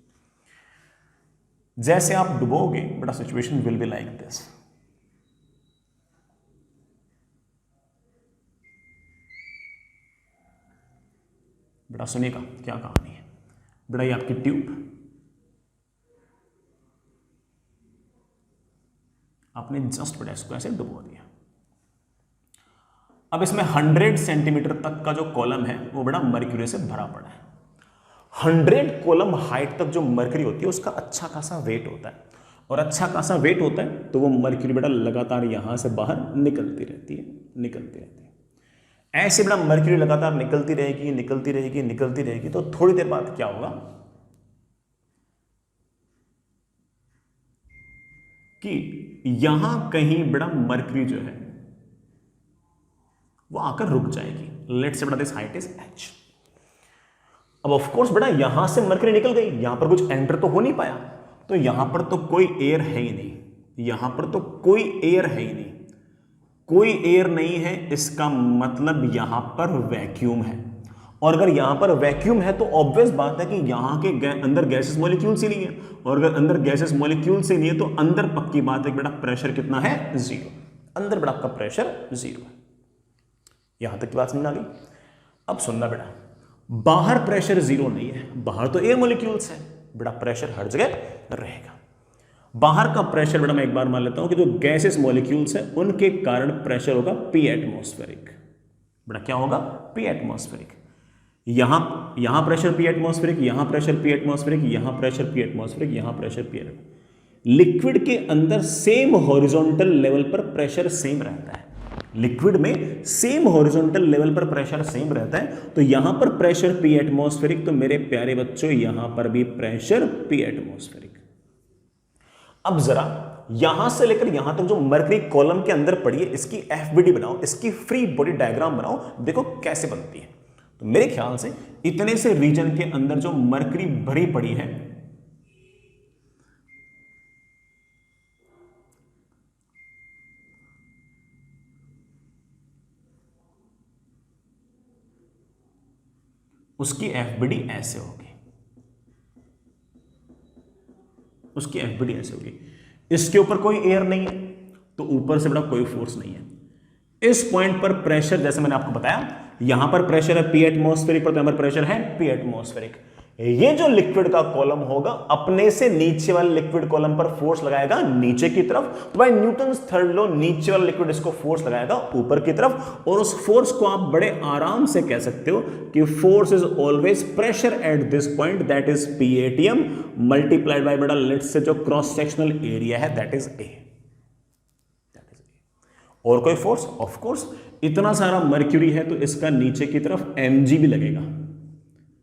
जैसे आप डुबोगे बेटा situation will be like this. बेटा सुनिएगा क्या कहानी है। बेटा ये आपकी ट्यूब, आपने जस्ट बेटा इसको ऐसे डुबो दिया। अब इसमें 100 सेंटीमीटर तक का जो कॉलम है वो बेटा मर्क्यूरी से भरा पड़ा है। 100 कॉलम हाइट तक जो मर्क्यूरी होती है उसका अच्छा खासा वेट होता है, और अच्छा खासा वेट होता है तो वो मर्क्यूरी बेटा लगातार यहां से बाहर निकलती रहती है, निकलती रहती है। ऐसे बेटा मर्क्यूरी लगातार निकलती रहेगी, निकलती रहेगी, निकलती रहेगी। तो थोड़ी देर बाद क्या होगा कि यहां कहीं बेटा मर्क्यूरी जो है वो आकर रुक जाएगी। लेट्स से बेटा दिस हाइट इज h। अब ऑफ कोर्स बेटा यहां से मर्क्यूरी निकल गई, यहां पर कुछ एंटर तो हो नहीं पाया, तो यहां पर तो कोई एयर है ही नहीं, यहां पर तो कोई एयर है ही नहीं, कोई एयर नहीं है। इसका मतलब यहां पर वैक्यूम है। और अगर यहां पर वैक्यूम है तो ऑब्वियस बात है कि यहां के अंदर गैसेस मॉलिक्यूल्स ही नहीं है, और अगर अंदर गैसेस मॉलिक्यूल्स ही नहीं है तो अंदर पक्की बात है बेटा प्रेशर कितना है, 0। अंदर बेटा आपका प्रेशर 0 है। यहां तक की बात समझ आ गई। अब सुनना बेटा, बाहर प्रेशर 0 नहीं है, बाहर तो एयर मॉलिक्यूल्स है, बेटा प्रेशर हर जगह रहेगा। बाहर का प्रेशर बेटा मैं एक बार मान लेता हूं कि जो गैसेस मॉलिक्यूल्स है उनके कारण प्रेशर होगा P एटमॉस्फेरिक। बेटा क्या होगा, P एटमॉस्फेरिक। यहां प्रेशर P एटमॉस्फेरिक, यहां प्रेशर P एटमॉस्फेरिक, यहां प्रेशर P एटमॉस्फेरिक, यहां प्रेशर P एटमॉस्फेरिक। लिक्विड के अंदर सेम हॉरिजॉन्टल लेवल पर प्रेशर सेम रहता है। लिक्विड में सेम हॉरिजॉन्टल लेवल पर प्रेशर सेम रहता है। तो यहां पर प्रेशर P एटमॉस्फेरिक, तो मेरे प्यारे बच्चों यहां पर भी प्रेशर P एटमॉस्फेरिक। अब जरा यहां से लेकर यहां तक जो मर्क्यूरी कॉलम के अंदर पड़ी है इसकी FBD बनाओ, इसकी फ्री बॉडी डायग्राम बनाओ, देखो कैसे बनती है। तो मेरे ख्याल से इतने से रीजन के अंदर जो मर्क्यूरी भरी पड़ी है, उसकी FBD ऐसे होगी, उसकी FBD ऐसे होगी। इसके ऊपर कोई एयर नहीं है तो ऊपर से बड़ा कोई फोर्स नहीं है। इस पॉइंट पर प्रेशर जैसे मैंने आपको बताया, यहां पर प्रेशर है P एटमॉस्फेरिक पर, तो यहां पर प्रेशर है P एटमॉस्फेरिक। ये जो लिक्विड का कॉलम होगा अपने से नीचे वाले लिक्विड कॉलम पर फोर्स लगाएगा नीचे की तरफ, तो बाय न्यूटन्स थर्ड लॉ नीचे वाला लिक्विड इसको फोर्स लगाएगा ऊपर की तरफ। और उस फोर्स को आप बड़े आराम से कह सकते हो कि force is always pressure at this point, that is PATM multiplied by बड़ा लेट्स से जो क्रॉस सेक्शनल एरिया है दैट इज A। और कोई फोर्स, ऑफ कोर्स इतना सारा मर्क्यूरी है तो इसका नीचे की तरफ mg भी लगेगा,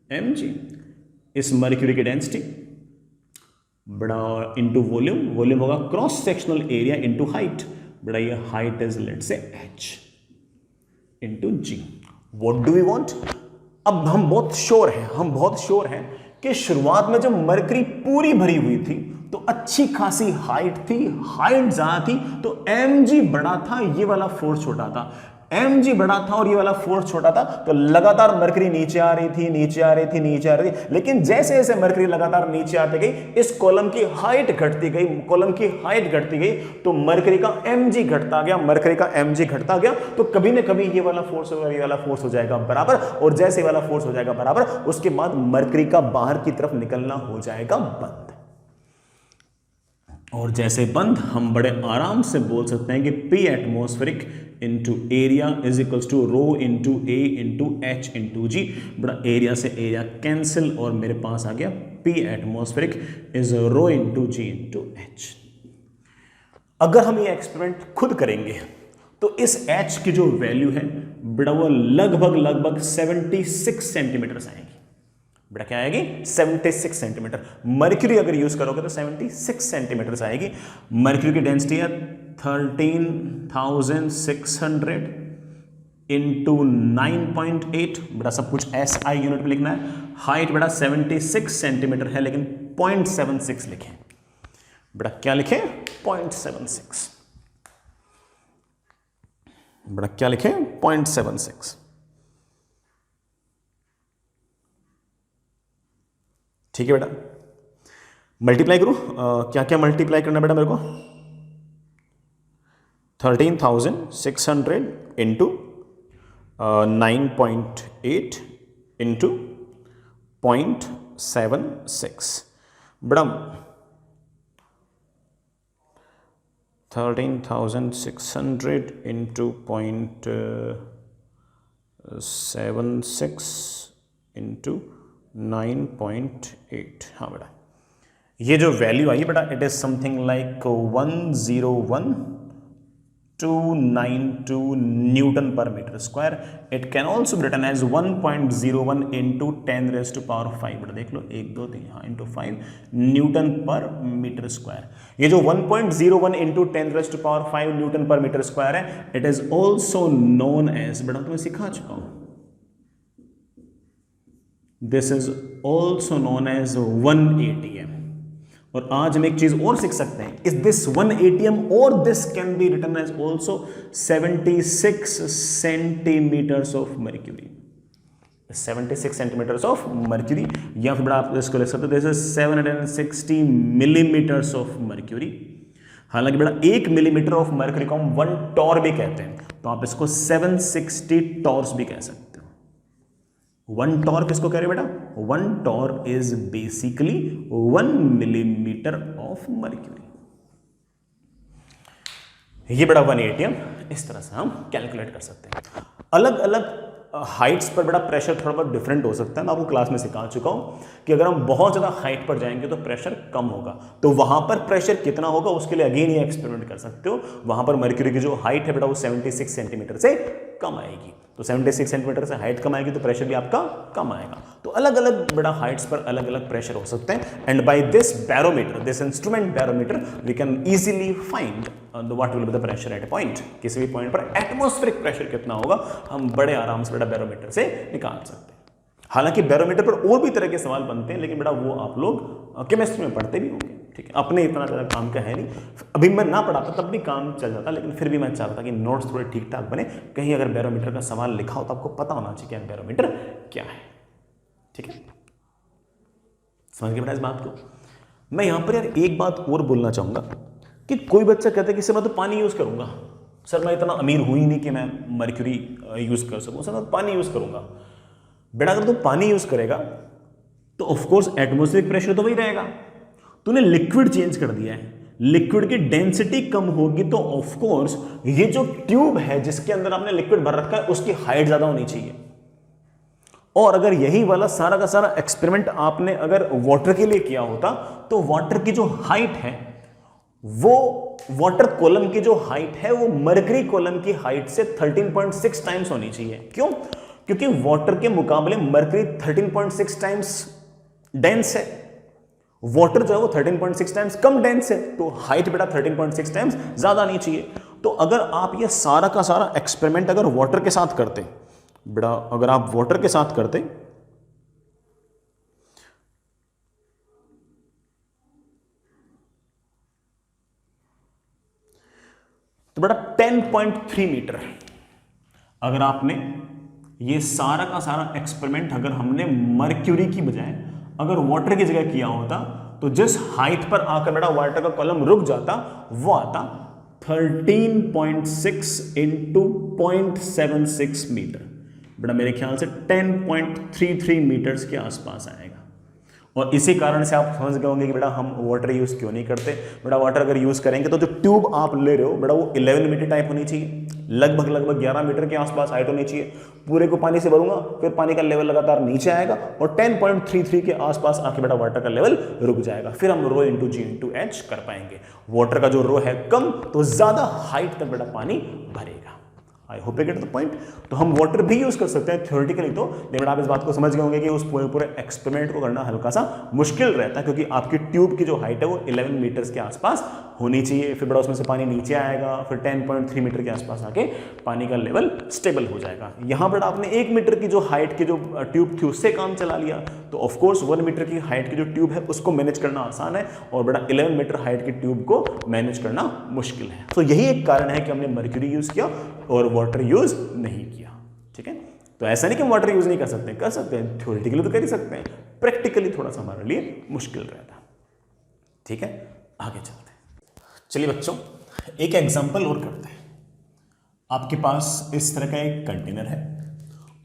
mg इस मर्क्यूरी की डेंसिटी बड़ा इनटू वॉल्यूम, वॉल्यूम होगा cross sectional area into height, बड़ा ये height is let's say h into g। What do we want? अब हम बहुत श्योर हैं कि शुरुआत में जब मरकरी पूरी भरी हुई थी तो अच्छी खासी हाइट थी, हाइट ज्यादा थी, तो mg बड़ा था, ये वाला फोर्स छोटा था। mg बड़ा था और ये वाला फोर्स छोटा था, तो लगातार मरकरी नीचे आ रही थी, नीचे आ रही थी, नीचे आ रही थी। लेकिन जैसे जैसे मरकरी लगातार नीचे आती गई, इस कॉलम की हाइट घटती गई, कॉलम की हाइट घटती गई, तो मरकरी का mg घटता गया, मरकरी का mg घटता गया। तो कभी ना कभी ये वाला फोर्स होगा, ये वाला फोर्स हो जाएगा बराबर, और जैसे वाला फोर्स हो जाएगा बराबर, उसके बाद मरकरी का बाहर की तरफ निकलना हो जाएगा बंद। और जैसे बंद, हम बड़े आराम से बोल सकते हैं कि P atmospheric into area is equals to rho into A into H into G. बड़ा एरिया से एरिया कैंसिल और मेरे पास आ गया P atmospheric is rho into g into h. अगर हम ये एक्सपेरिमेंट खुद करेंगे तो इस H की जो वैल्यू है बड़ा वो लगभग 76 सेंटीमीटर आएगी। बड़ा क्या आएगी? 76 सेंटीमीटर। मर्क्यूरी अगर यूज करोगे तो 76 सेंटीमीटर आएगी। मर्क्यूरी की डेंसिटी है 13,600 इंटू 9.8। बड़ा सब कुछ SI यूनिट में लिखना है। हाइट बड़ा 76 सेंटीमीटर है, लेकिन 0.76 लिखें। बड़ा क्या लिखें? 0.76। बड़ा क्या लिखें? 0.76। ठीक है बेटा, मल्टीप्लाई करूं? क्या क्या मल्टीप्लाई करना बेटा मेरे को? 13,600 इंटू 9.8 इंटू 0.76। बड़ा 13,600 इंटू 0.76 इंटू 9.8। हाँ बेटा, ये जो वैल्यू आई है बेटा, it is something like 101,292 newton per metre square. It can also be written as 1.01 into 10⁵ बेटा देख लो, 1 2 3 हाँ into 5 newton per metre square. ये जो 1.01 into 10⁵ newton per metre square है, it is also known as, बेटा तुम्हें सिखा चुका हूं, this is also known as 1 ATM। और आज हम एक चीज और सीख सकते हैं, इस दिस 1 ATM और this can be written as also 76 centimetres of mercury. 76 centimetres of mercury, या फिर बड़ा आप इसको लिख सकते हो this is 760 millimetres of mercury. हालांकि बेटा 1 मिलीमीटर ऑफ मर्क्यूरी को हम 1 टॉर भी कहते हैं, तो आप इसको 760 टॉर्स भी कह सकते हो। 1 टॉर किसको कह रहे बेटा? 1 torr is basically 1 millimetre of mercury. ये बड़ा 1 ATM इस तरह से हम कैलकुलेट कर सकते हैं। अलग अलग हाइट्स पर बड़ा प्रेशर थोड़ा बहुत डिफरेंट हो सकता है। मैं आपको क्लास में सिखा चुका हूं कि अगर हम बहुत ज्यादा हाइट पर जाएंगे तो प्रेशर कम होगा, तो वहां पर प्रेशर कितना होगा उसके लिए अगेन ये एक्सपेरिमेंट कर सकते हो। वहां पर मर्क्यूरी की जो हाइट है बेटा वो 76 सेंटीमीटर से कम आएगी, तो 76 सेंटीमीटर से हाइट कम आएगी तो प्रेशर भी आपका कम आएगा। तो अलग अलग बड़ा हाइट्स पर अलग अलग प्रेशर हो सकते हैं। And by this barometer, this instrument barometer, we can easily find what will be the pressure at a point. किसी भी पॉइंट पर एटमॉस्फेरिक प्रेशर कितना होगा हम बड़े आराम से बेटा बैरोमीटर से निकाल सकते हैं। हालांकि बैरोमीटर पर और भी तरह के सवाल बनते हैं, लेकिन बेटा वो आप लोग केमिस्ट्री में पढ़ते भी होंगे, ठीक है। अपने इतना ज़्यादा काम का है नहीं, अभी मैं ना पढ़ाता तब भी काम चल जाता, लेकिन फिर भी मैं चाहता था कि नोट्स थोड़े ठीक ठाक बने। कहीं अगर बैरोमीटर का सवाल लिखा हो तो आपको पता होना चाहिए कि बैरोमीटर क्या है, ठीक है। समझ गए बेटा इस बात को? मैं यहां पर यार एक बात और बोलना चाहूंगा कि कोई बच्चा कहता है कि सर मैं तो पानी यूज करूंगा, सर मैं इतना अमीर हुई नहीं कि मैं मर्क्यूरी यूज कर सकूं, सर मैं तो पानी यूज करूंगा। बेटा अगर तू पानी यूज करेगा तो ऑफकोर्स एटमॉस्फेरिक प्रेशर तो वही रहेगा। तूने लिक्विड चेंज कर दिया है, लिक्विड की डेंसिटी कम होगी तो ऑफकोर्स ये जो ट्यूब है जिसके अंदर आपने लिक्विड भर रखा है उसकी हाइट ज्यादा होनी चाहिए। और अगर यही वाला सारा का सारा एक्सपेरिमेंट आपने अगर वाटर के लिए किया होता तो वाटर की जो हाइट है वो वाटर कॉलम की जो हाइट है वो मर्क्यूरी कॉलम की हाइट से 13.6 टाइम्स होनी चाहिए। क्यों? क्योंकि वाटर के मुकाबले मर्क्यूरी 13.6 टाइम्स डेंस है, वाटर जो है वो 13.6 टाइम्स कम डेंस है, तो हाइट बेटा 13.6 टाइम्स ज्यादा नहीं चाहिए। तो अगर आप ये सारा का सारा एक्सपेरिमेंट अगर वाटर के साथ करते बेटा, अगर आप वाटर के साथ करते तो बेटा 10.3 मीटर। अगर आपने ये सारा का सारा एक्सपेरिमेंट अगर हमने मर्क्यूरी की बजाय अगर वाटर की जगह किया होता तो जिस हाइट पर आकर बेटा वाटर का कॉलम रुक जाता वो आता 13.6 इंटू 0.76 मीटर। बेटा मेरे ख्याल से 10.33 मीटर्स के आसपास आएगा। और इसी कारण से आप समझ गए होंगे कि बेटा हम वाटर यूज़ क्यों नहीं करते। बेटा वाटर अगर यूज़ करेंगे तो जो ट्यूब आप ले रहे हो बेटा वो 11 मीटर टाइप होनी चाहिए, लगभग 11 मीटर के आसपास हाइट होनी चाहिए। पूरे को पानी से भरूंगा फिर पानी का लेवल लगातार नीचे आएगा और 10.33 के आसपास आके बेटा वाटर का लेवल रुक जाएगा। फिर हम रो इंटू जी इंटू एच कर पाएंगे। वाटर का जो रो है कम तो ज़्यादा हाइट तक बेटा पानी भरेगा। आई hope you get the point. तो हम वाटर भी यूज कर सकते हैं थ्योरेटिकली तो, लेकिन आप इस बात को समझ गए होंगे कि उस पूरे एक्सपेरिमेंट को करना हल्का सा मुश्किल रहता है क्योंकि आपकी ट्यूब की जो हाइट है वो 11 मीटर्स के आसपास होनी चाहिए। फिर बड़ा उसमें से पानी नीचे आएगा, फिर 10.3 मीटर के आसपास आके पानी का लेवल स्टेबल हो जाएगा। यहाँ पर आपने 1 मीटर की जो हाइट की जो ट्यूब थी उससे काम चला लिया तो ऑफकोर्स 1 मीटर की हाइट की जो ट्यूब है उसको मैनेज करना आसान है और बड़ा 11 मीटर हाइट की ट्यूब को मैनेज करना मुश्किल है। तो यही एक कारण है कि हमने मर्क्यूरी यूज किया और वाटर यूज नहीं किया। ठीक है, तो ऐसा नहीं कि हम वाटर यूज नहीं कर सकते हैं, थ्योरेटिकली तो कर ही सकते हैं, प्रैक्टिकली थोड़ा सा हमारे लिए मुश्किल रहता है। ठीक है, आगे चलते हैं। चलिए बच्चों एक एग्जांपल और करते हैं। आपके पास इस तरह का एक कंटेनर है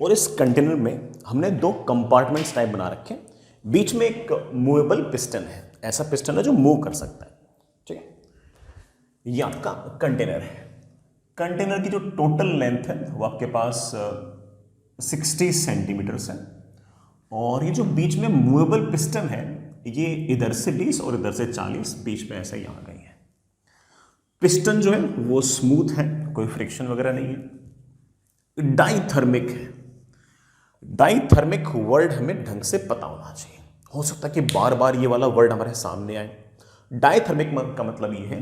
और इस कंटेनर में हमने 2 कंपार्टमेंट्स टाइप बना रखे हैं। बीच में एक मूवेबल पिस्टन है, ऐसा पिस्टन है जो मूव कर सकता है। ठीक है, ये आपका कंटेनर है। कंटेनर की जो टोटल लेंथ है वो आपके पास 60 सेंटीमीटर्स है और ये जो बीच में मूवेबल पिस्टन है ये इधर से 20 और इधर से 40 बीच में ऐसा ही आ गई है। पिस्टन जो है वो स्मूथ है, कोई फ्रिक्शन वगैरह नहीं है। डाइथर्मिक है। डाइथर्मिक वर्ड हमें ढंग से पता होना चाहिए, हो सकता है कि बार बार ये वाला वर्ड हमारे सामने आए। डाइथर्मिक का मतलब ये है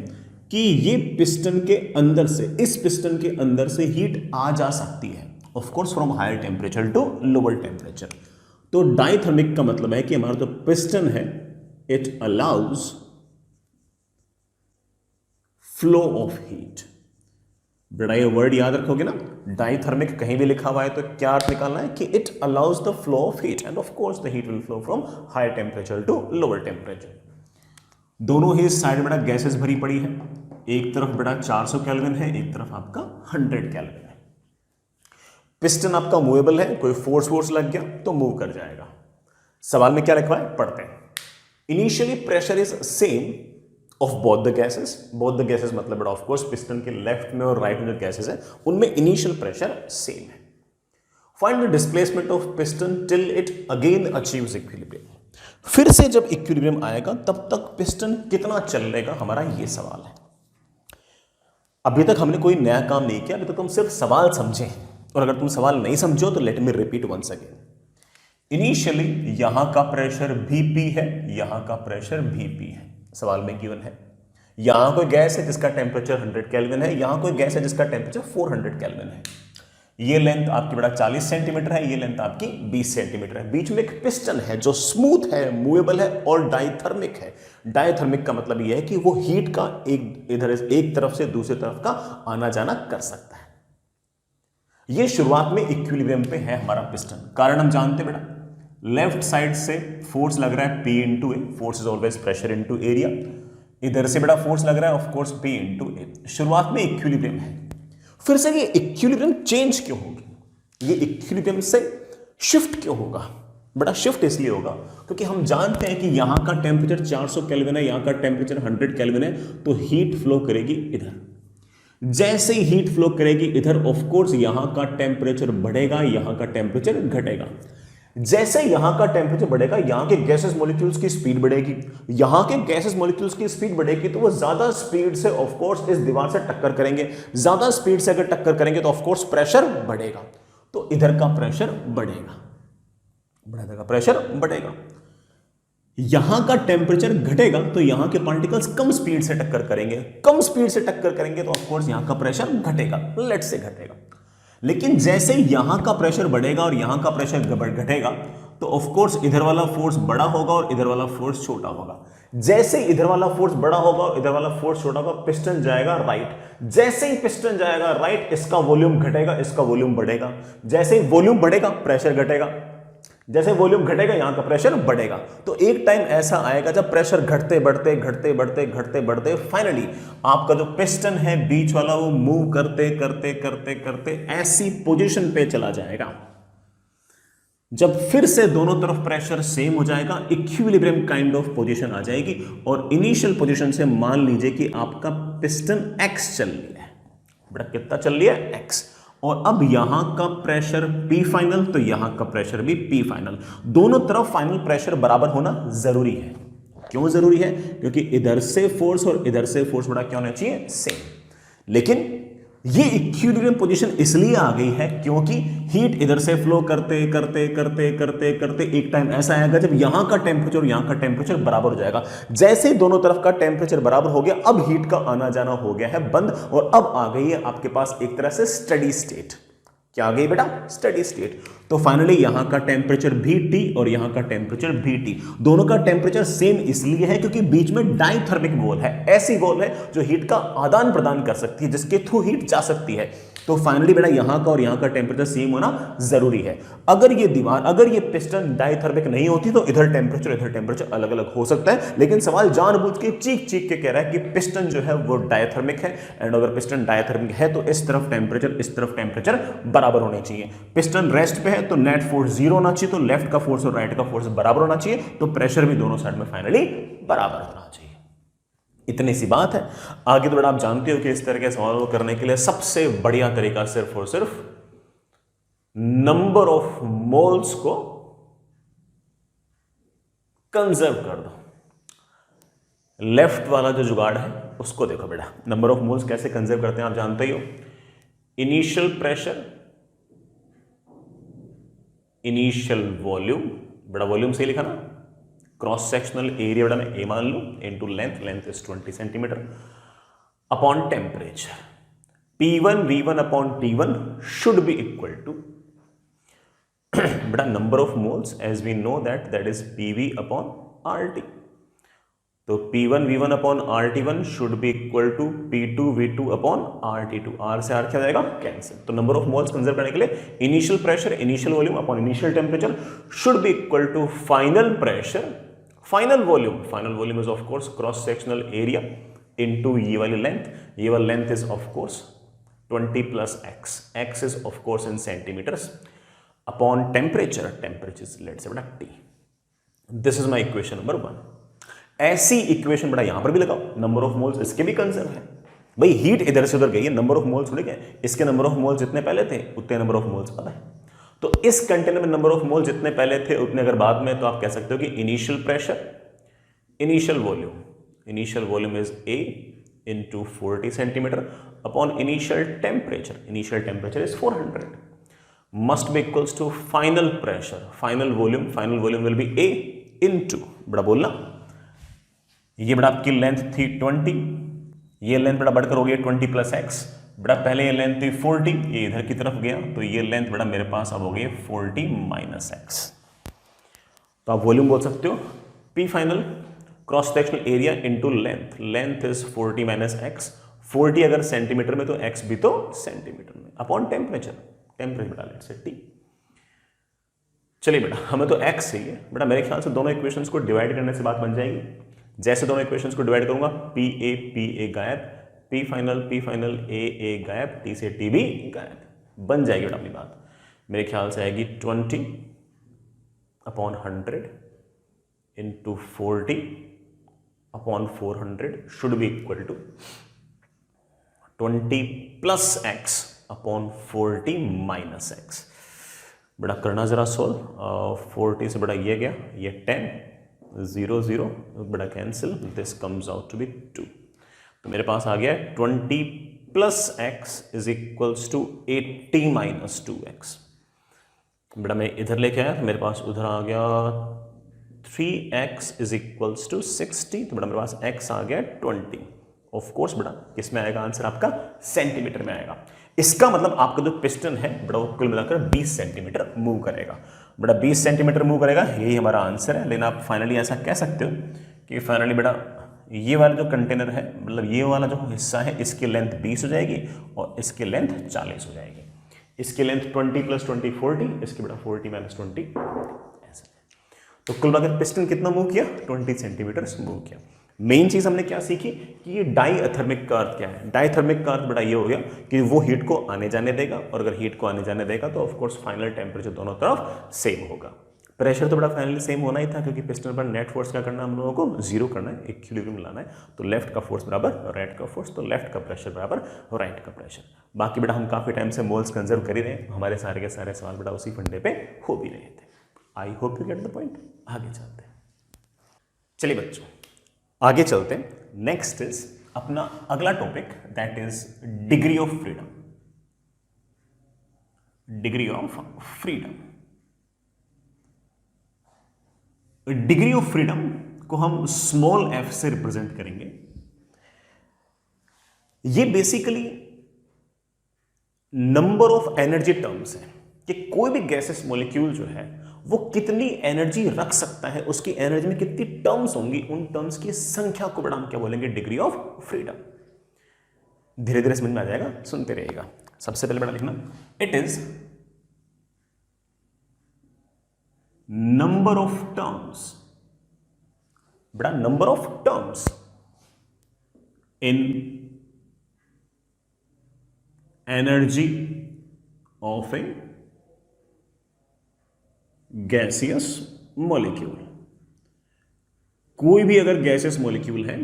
कि ये पिस्टन के अंदर से, इस पिस्टन के अंदर से हीट आ जा सकती है of course from higher temperature to lower temperature. तो डाइथर्मिक का मतलब है कि हमारा जो पिस्टन है it allows flow of heat. बेटा ये वर्ड याद रखोगे ना, डाइथर्मिक कहीं भी लिखा हुआ है तो क्या अर्थ निकालना है कि it allows the flow of heat and of course the heat will flow from higher temperature to lower temperature. दोनों ही साइड बेटा गैसेस भरी पड़ी है, एक तरफ बेटा 400 केल्विन है, एक तरफ आपका 100 केल्विन है। पिस्टन आपका मूवेबल है, कोई फोर्स लग गया तो मूव कर जाएगा। सवाल में क्या लिखा है पढ़ते हैं। Initially pressure is same of both the gases. Both the gases मतलब बेटा ऑफ कोर्स पिस्टन के लेफ्ट में और राइट में जो गैसेस है उनमें इनिशियल प्रेशर सेम है। Find the displacement of piston till it again achieves equilibrium. फिर से जब इक्विलिब्रियम आएगा तब तक पिस्टन कितना चलेगा, हमारा ये सवाल है। अभी तक हमने कोई नया काम नहीं किया, अभी तक तुम सिर्फ सवाल समझे और अगर तुम सवाल नहीं समझो तो let me repeat once again. Initially यहां का प्रेशर Vp है, यहां का प्रेशर Vp है, सवाल में गिवन है। यहां कोई गैस है जिसका टेम्परेचर 100 केल्विन है, यहां कोई गैस है जिसका टेम्परेचर 400 केल्विन है। ये लेंथ आपकी बेटा 40 सेंटीमीटर है, ये लेंथ आपकी 20 सेंटीमीटर है। बीच में एक पिस्टन है जो स्मूथ है, मूवेबल है और डाइथर्मिक है। डाइथर्मिक का मतलब यह है कि वो हीट का एक तरफ से दूसरी तरफ का आना जाना कर सकता है। ये शुरुआत में इक्विलिब्रियम पे है हमारा पिस्टन। कारण हम जानते हैं बेटा, लेफ्ट साइड से फोर्स लग रहा है P into A, force is always pressure into area. इधर से बड़ा फोर्स लग रहा है ऑफ कोर्स P इंटू ए। शुरुआत में इक्विलिब्रियम है, फिर से ये इक्विलिब्रियम चेंज क्यों होगी, ये इक्विलिब्रियम से शिफ्ट क्यों होगा? बड़ा शिफ्ट इसलिए होगा क्योंकि हम जानते हैं कि यहां का टेम्परेचर 400 केल्विन है, यहां का टेम्परेचर 100 केल्विन है, तो हीट फ्लो करेगी इधर। जैसे ही हीट फ्लो करेगी इधर ऑफ कोर्स यहां का टेम्परेचर बढ़ेगा, यहां का टेम्परेचर घटेगा। जैसे यहां का टेम्परेचर बढ़ेगा यहां के गैसेस मॉलिक्यूल्स की स्पीड बढ़ेगी, यहां के गैसेस मॉलिक्यूल्स की स्पीड बढ़ेगी तो वो ज्यादा स्पीड से ऑफ कोर्स इस दीवार से टक्कर करेंगे। ज्यादा स्पीड से अगर टक्कर करेंगे तो ऑफ कोर्स प्रेशर बढ़ेगा, तो इधर का प्रेशर बढ़ेगा, इधर का प्रेशर बढ़ेगा। यहां का टेम्परेचर घटेगा तो यहां के पार्टिकल्स कम स्पीड से टक्कर करेंगे, कम स्पीड से टक्कर करेंगे तो ऑफ कोर्स यहां का प्रेशर घटेगा, लेट से घटेगा। लेकिन जैसे यहां का प्रेशर बढ़ेगा और यहां का प्रेशर घटेगा तो ऑफ कोर्स इधर वाला फोर्स बड़ा होगा और इधर वाला फोर्स छोटा होगा। जैसे ही इधर वाला फोर्स बड़ा होगा और इधर वाला फोर्स छोटा होगा, पिस्टन जाएगा राइट। जैसे ही पिस्टन जाएगा राइट, इसका वॉल्यूम घटेगा, इसका वॉल्यूम बढ़ेगा। जैसे ही वॉल्यूम बढ़ेगा, प्रेशर घटेगा। जैसे वॉल्यूम घटेगा, यहां का प्रेशर बढ़ेगा। तो एक टाइम ऐसा आएगा जब प्रेशर घटते बढ़ते घटते बढ़ते घटते बढ़ते फाइनली आपका जो पिस्टन है बीच वाला, वो मूव करते करते करते करते ऐसी पोजीशन पे चला जाएगा जब फिर से दोनों तरफ प्रेशर सेम हो जाएगा, इक्विलिब्रियम काइंड ऑफ पोजीशन आ जाएगी। और इनिशियल पोजीशन से मान लीजिए कि आपका पिस्टन एक्स चल लिया है। बेटा कितना चल लिया है? एक्स। और अब यहां का प्रेशर P फाइनल, तो यहां का प्रेशर भी P फाइनल। दोनों तरफ फाइनल प्रेशर बराबर होना जरूरी है। क्यों जरूरी है? क्योंकि इधर से फोर्स और इधर से फोर्स बड़ा क्या होना चाहिए? सेम। लेकिन ये इक्विलिब्रियम पोजीशन इसलिए आ गई है क्योंकि हीट इधर से फ्लो करते करते करते करते करते एक टाइम ऐसा आएगा जब यहां का टेम्परेचर और यहां का टेम्परेचर बराबर हो जाएगा। जैसे दोनों तरफ का टेम्परेचर बराबर हो गया, अब हीट का आना जाना हो गया है बंद, और अब आ गई है आपके पास एक तरह से स्टडी स्टेट। क्या आ गई बेटा? Steady state. तो फाइनली यहां का टेम्परेचर भी T और यहां का टेम्परेचर भी T। दोनों का टेम्परेचर सेम इसलिए है क्योंकि बीच में डाइथर्मिक वॉल है। ऐसी वॉल है जो हीट का आदान प्रदान कर सकती है, जिसके थ्रू हीट जा सकती है। तो फाइनली बेटा यहां का और यहां का टेम्परेचर सेम होना जरूरी है। अगर ये दीवार, अगर ये पिस्टन डाइथर्मिक नहीं होती तो इधर टेम्परेचर अलग अलग हो सकता है। लेकिन सवाल जानबूझ के चीख चीख के कह रहा है कि पिस्टन जो है वो डायथर्मिक है। एंड अगर पिस्टन डायथर्मिक है तो इस तरफ टेम्परेचर, इस तरफ टेम्परेचर बराबर होने चाहिए। पिस्टन रेस्ट पे है तो नेट फोर्स जीरो होना चाहिए, तो लेफ्ट का फोर्स और राइट का फोर्स बराबर होना चाहिए, तो प्रेशर भी दोनों साइड में फाइनली बराबर होना चाहिए। इतनी सी बात है। आगे तो बेटा आप जानते हो कि इस तरह के सवालों को करने के लिए सबसे बढ़िया तरीका सिर्फ और सिर्फ नंबर ऑफ मोल्स को कंजर्व कर दो। लेफ्ट वाला जो जुगाड़ है उसको देखो बेटा। नंबर ऑफ मोल्स कैसे कंजर्व करते हैं आप जानते ही हो। इनिशियल प्रेशर, इनिशियल वॉल्यूम, बड़ा वॉल्यूम सही लिखा ना, क्रॉस सेक्शनल एरिया बड़ा मैं ए मान लूं, into length, length is 20 centimetre, upon temperature. P1 V1 upon T1 should be equal to बड़ा number of moles, as we know that is PV upon RT। तो P1 V1 अपॉन RT1 should be equal to P2 V2 upon RT2। R से R क्या जाएगा? Cancel. तो number of moles conserve करने के लिए initial pressure, initial volume upon initial temperature should be equal to final pressure, final volume, final volume is of course cross sectional area into ये वाली length, ये वाली length is of course 20 plus x, x is of course in centimetres, upon temperature, temperature is let's say बड़ा T। This is my equation number 1। ऐसी equation बड़ा यहां पर भी लगाओ। नंबर ऑफ मोल्स इसके भी कंजर्व है। भाई हीट इधर से उधर गई है, नंबर ऑफ मोल्स थोड़ी गए। इसके नंबर ऑफ मोल्स जितने पहले थे उतने नंबर ऑफ मोल्स पता है। तो इस कंटेनर में नंबर ऑफ मोल्स जितने पहले थे उतने अगर बाद में, तो आप कह सकते हो कि initial pressure, initial volume, initial volume is A into 40 centimetre upon initial temperature, initial temperature is 400 must be equals to final pressure, final volume will be A into बड़ा बोलना, ये बड़ा आपकी लेंथ थी 20, ये लेंथ बड़ा बढ़कर हो गया 20 प्लस x। बड़ा पहले ये लेंथ थी 40, ये इधर की तरफ गया तो ये लेंथ बड़ा मेरे पास अब हो गई 40 माइनस x। तो आप वॉल्यूम बोल सकते हो P final cross sectional area into length, length is 40 minus x। 40 अगर सेंटीमीटर में तो x भी तो सेंटीमीटर में, अपॉन टेम्परेचर, टेम्परेचर बड़ा लेट्स से T। चलिए बेटा हमें तो x चाहिए। बेटा मेरे ख्याल से दोनों इक्वेशंस को डिवाइड करने से बात बन जाएगी। जैसे दोनों इक्वेशंस को डिवाइड करूंगा, P गायब, P फाइनल A गायब, T से T भी गायब, बन जाएगी बेटा अपनी बात। मेरे ख्याल से आएगी 20 upon 100 into 40 upon 400 should be equal to 20 plus x upon 40 minus x। बड़ा करना जरा सोल्व। 40 से बड़ा ये गया, ये 10, 0 0 बड़ा cancel, this comes out to be 2। तो मेरे पास आ गया 20 plus x is equals to 80 minus 2x। बड़ा मैं इधर लेके आया तो मेरे पास उधर आ गया 3x इज इक्वल्स टू 60। तो बड़ा मेरे पास x आ गया 20। ऑफ कोर्स बड़ा किस में आएगा आंसर आपका? सेंटीमीटर में आएगा। इसका मतलब आपका जो पिस्टन है बड़ा वो कुल मिलाकर 20 सेंटीमीटर मूव करेगा। बेटा 20 सेंटीमीटर मूव करेगा, यही हमारा आंसर है। लेकिन आप फाइनली ऐसा कह सकते हो कि फाइनली बेटा ये वाला जो कंटेनर है, मतलब ये वाला जो हिस्सा है, इसकी लेंथ 20 हो जाएगी और इसकी लेंथ 40 हो जाएगी। इसकी लेंथ 20 + 20 40, इसकी बेटा 40 - 20 ऐसा। तो कुल मिलाकर पिस्टन कितना मूव किया? 20 सेंटीमीटर मूव किया। मेन चीज हमने क्या सीखी कि ये डाईथर्मिक का अर्थ क्या है। डाईथर्मिक का अर्थ बेटा ये हो गया कि वो हीट को आने जाने देगा, और अगर हीट को आने जाने देगा तो ऑफकोर्स फाइनल टेम्परेचर दोनों तरफ सेम होगा। प्रेशर तो बड़ा फाइनली सेम होना ही था, क्योंकि पिस्टन पर नेट फोर्स क्या करना है, हम लोगों को जीरो करना है, इक्विलिब्रियम लाना है। तो लेफ्ट का फोर्स बराबर राइट का फोर्स, तो लेफ्ट का प्रेशर बराबर राइट का प्रेशर। बाकी बेटा हम काफी टाइम से मोल्स कंजर्व कर ही रहे हैं, हमारे सारे के सारे सवाल बेटा उसी फंडे पे हो भी रहे थे। आई hope you get the point. आगे चलते हैं, चलिए बच्चों आगे चलते हैं। नेक्स्ट इज अपना अगला topic, that is degree of freedom. Degree of freedom, degree of freedom को हम स्मॉल f से रिप्रेजेंट करेंगे। ये basically number of energy terms है कि कोई भी गैसेस मॉलिक्यूल जो है वो कितनी एनर्जी रख सकता है, उसकी एनर्जी में कितनी टर्म्स होंगी, उन टर्म्स की संख्या को बड़ा हम क्या बोलेंगे? Degree of freedom. धीरे धीरे समझ में आ जाएगा, सुनते रहिएगा। सबसे पहले बड़ा लिखना, it is number of terms, बड़ा number of terms in energy of a gaseous molecule. कोई भी अगर गैसियस मॉलिक्यूल है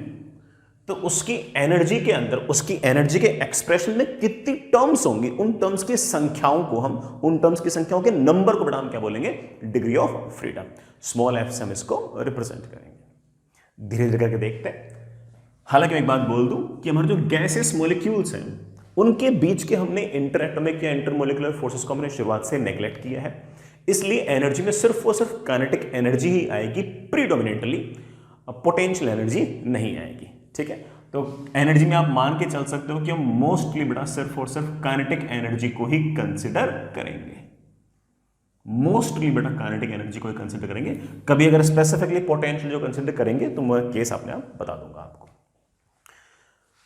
तो उसकी एनर्जी के अंदर, उसकी एनर्जी के एक्सप्रेशन में कितनी टर्म्स होंगी, उन टर्म्स की संख्याओं को हम, उन टर्म्स की संख्याओं के नंबर को बड़ा हम क्या बोलेंगे? Degree of freedom. Small f से हम इसको रिप्रेजेंट करेंगे। धीरे धीरे करके देखते हैं। हालांकि मैं एक बात बोल दूं कि हमारे जो गैसियस मॉलिक्यूल्स हैं उनके बीच के हमने इंटर एटॉमिक या इंटरमोलिकुलर फोर्सेस को हमने शुरुआत से नेग्लेक्ट किया है, इसलिए एनर्जी में सिर्फ और सिर्फ काइनेटिक एनर्जी ही आएगी प्रीडोमिनेटली, पोटेंशियल एनर्जी नहीं आएगी। ठीक है, तो एनर्जी में आप मान के चल सकते हो कि हम मोस्टली बेटा सिर्फ और सिर्फ काइनेटिक एनर्जी को ही कंसिडर करेंगे। मोस्टली बेटा काइनेटिक एनर्जी को ही कंसिडर करेंगे। कभी अगर स्पेसिफिकली पोटेंशियल जो कंसिडर करेंगे तो मैं केस अपने आप बता दूंगा आपको।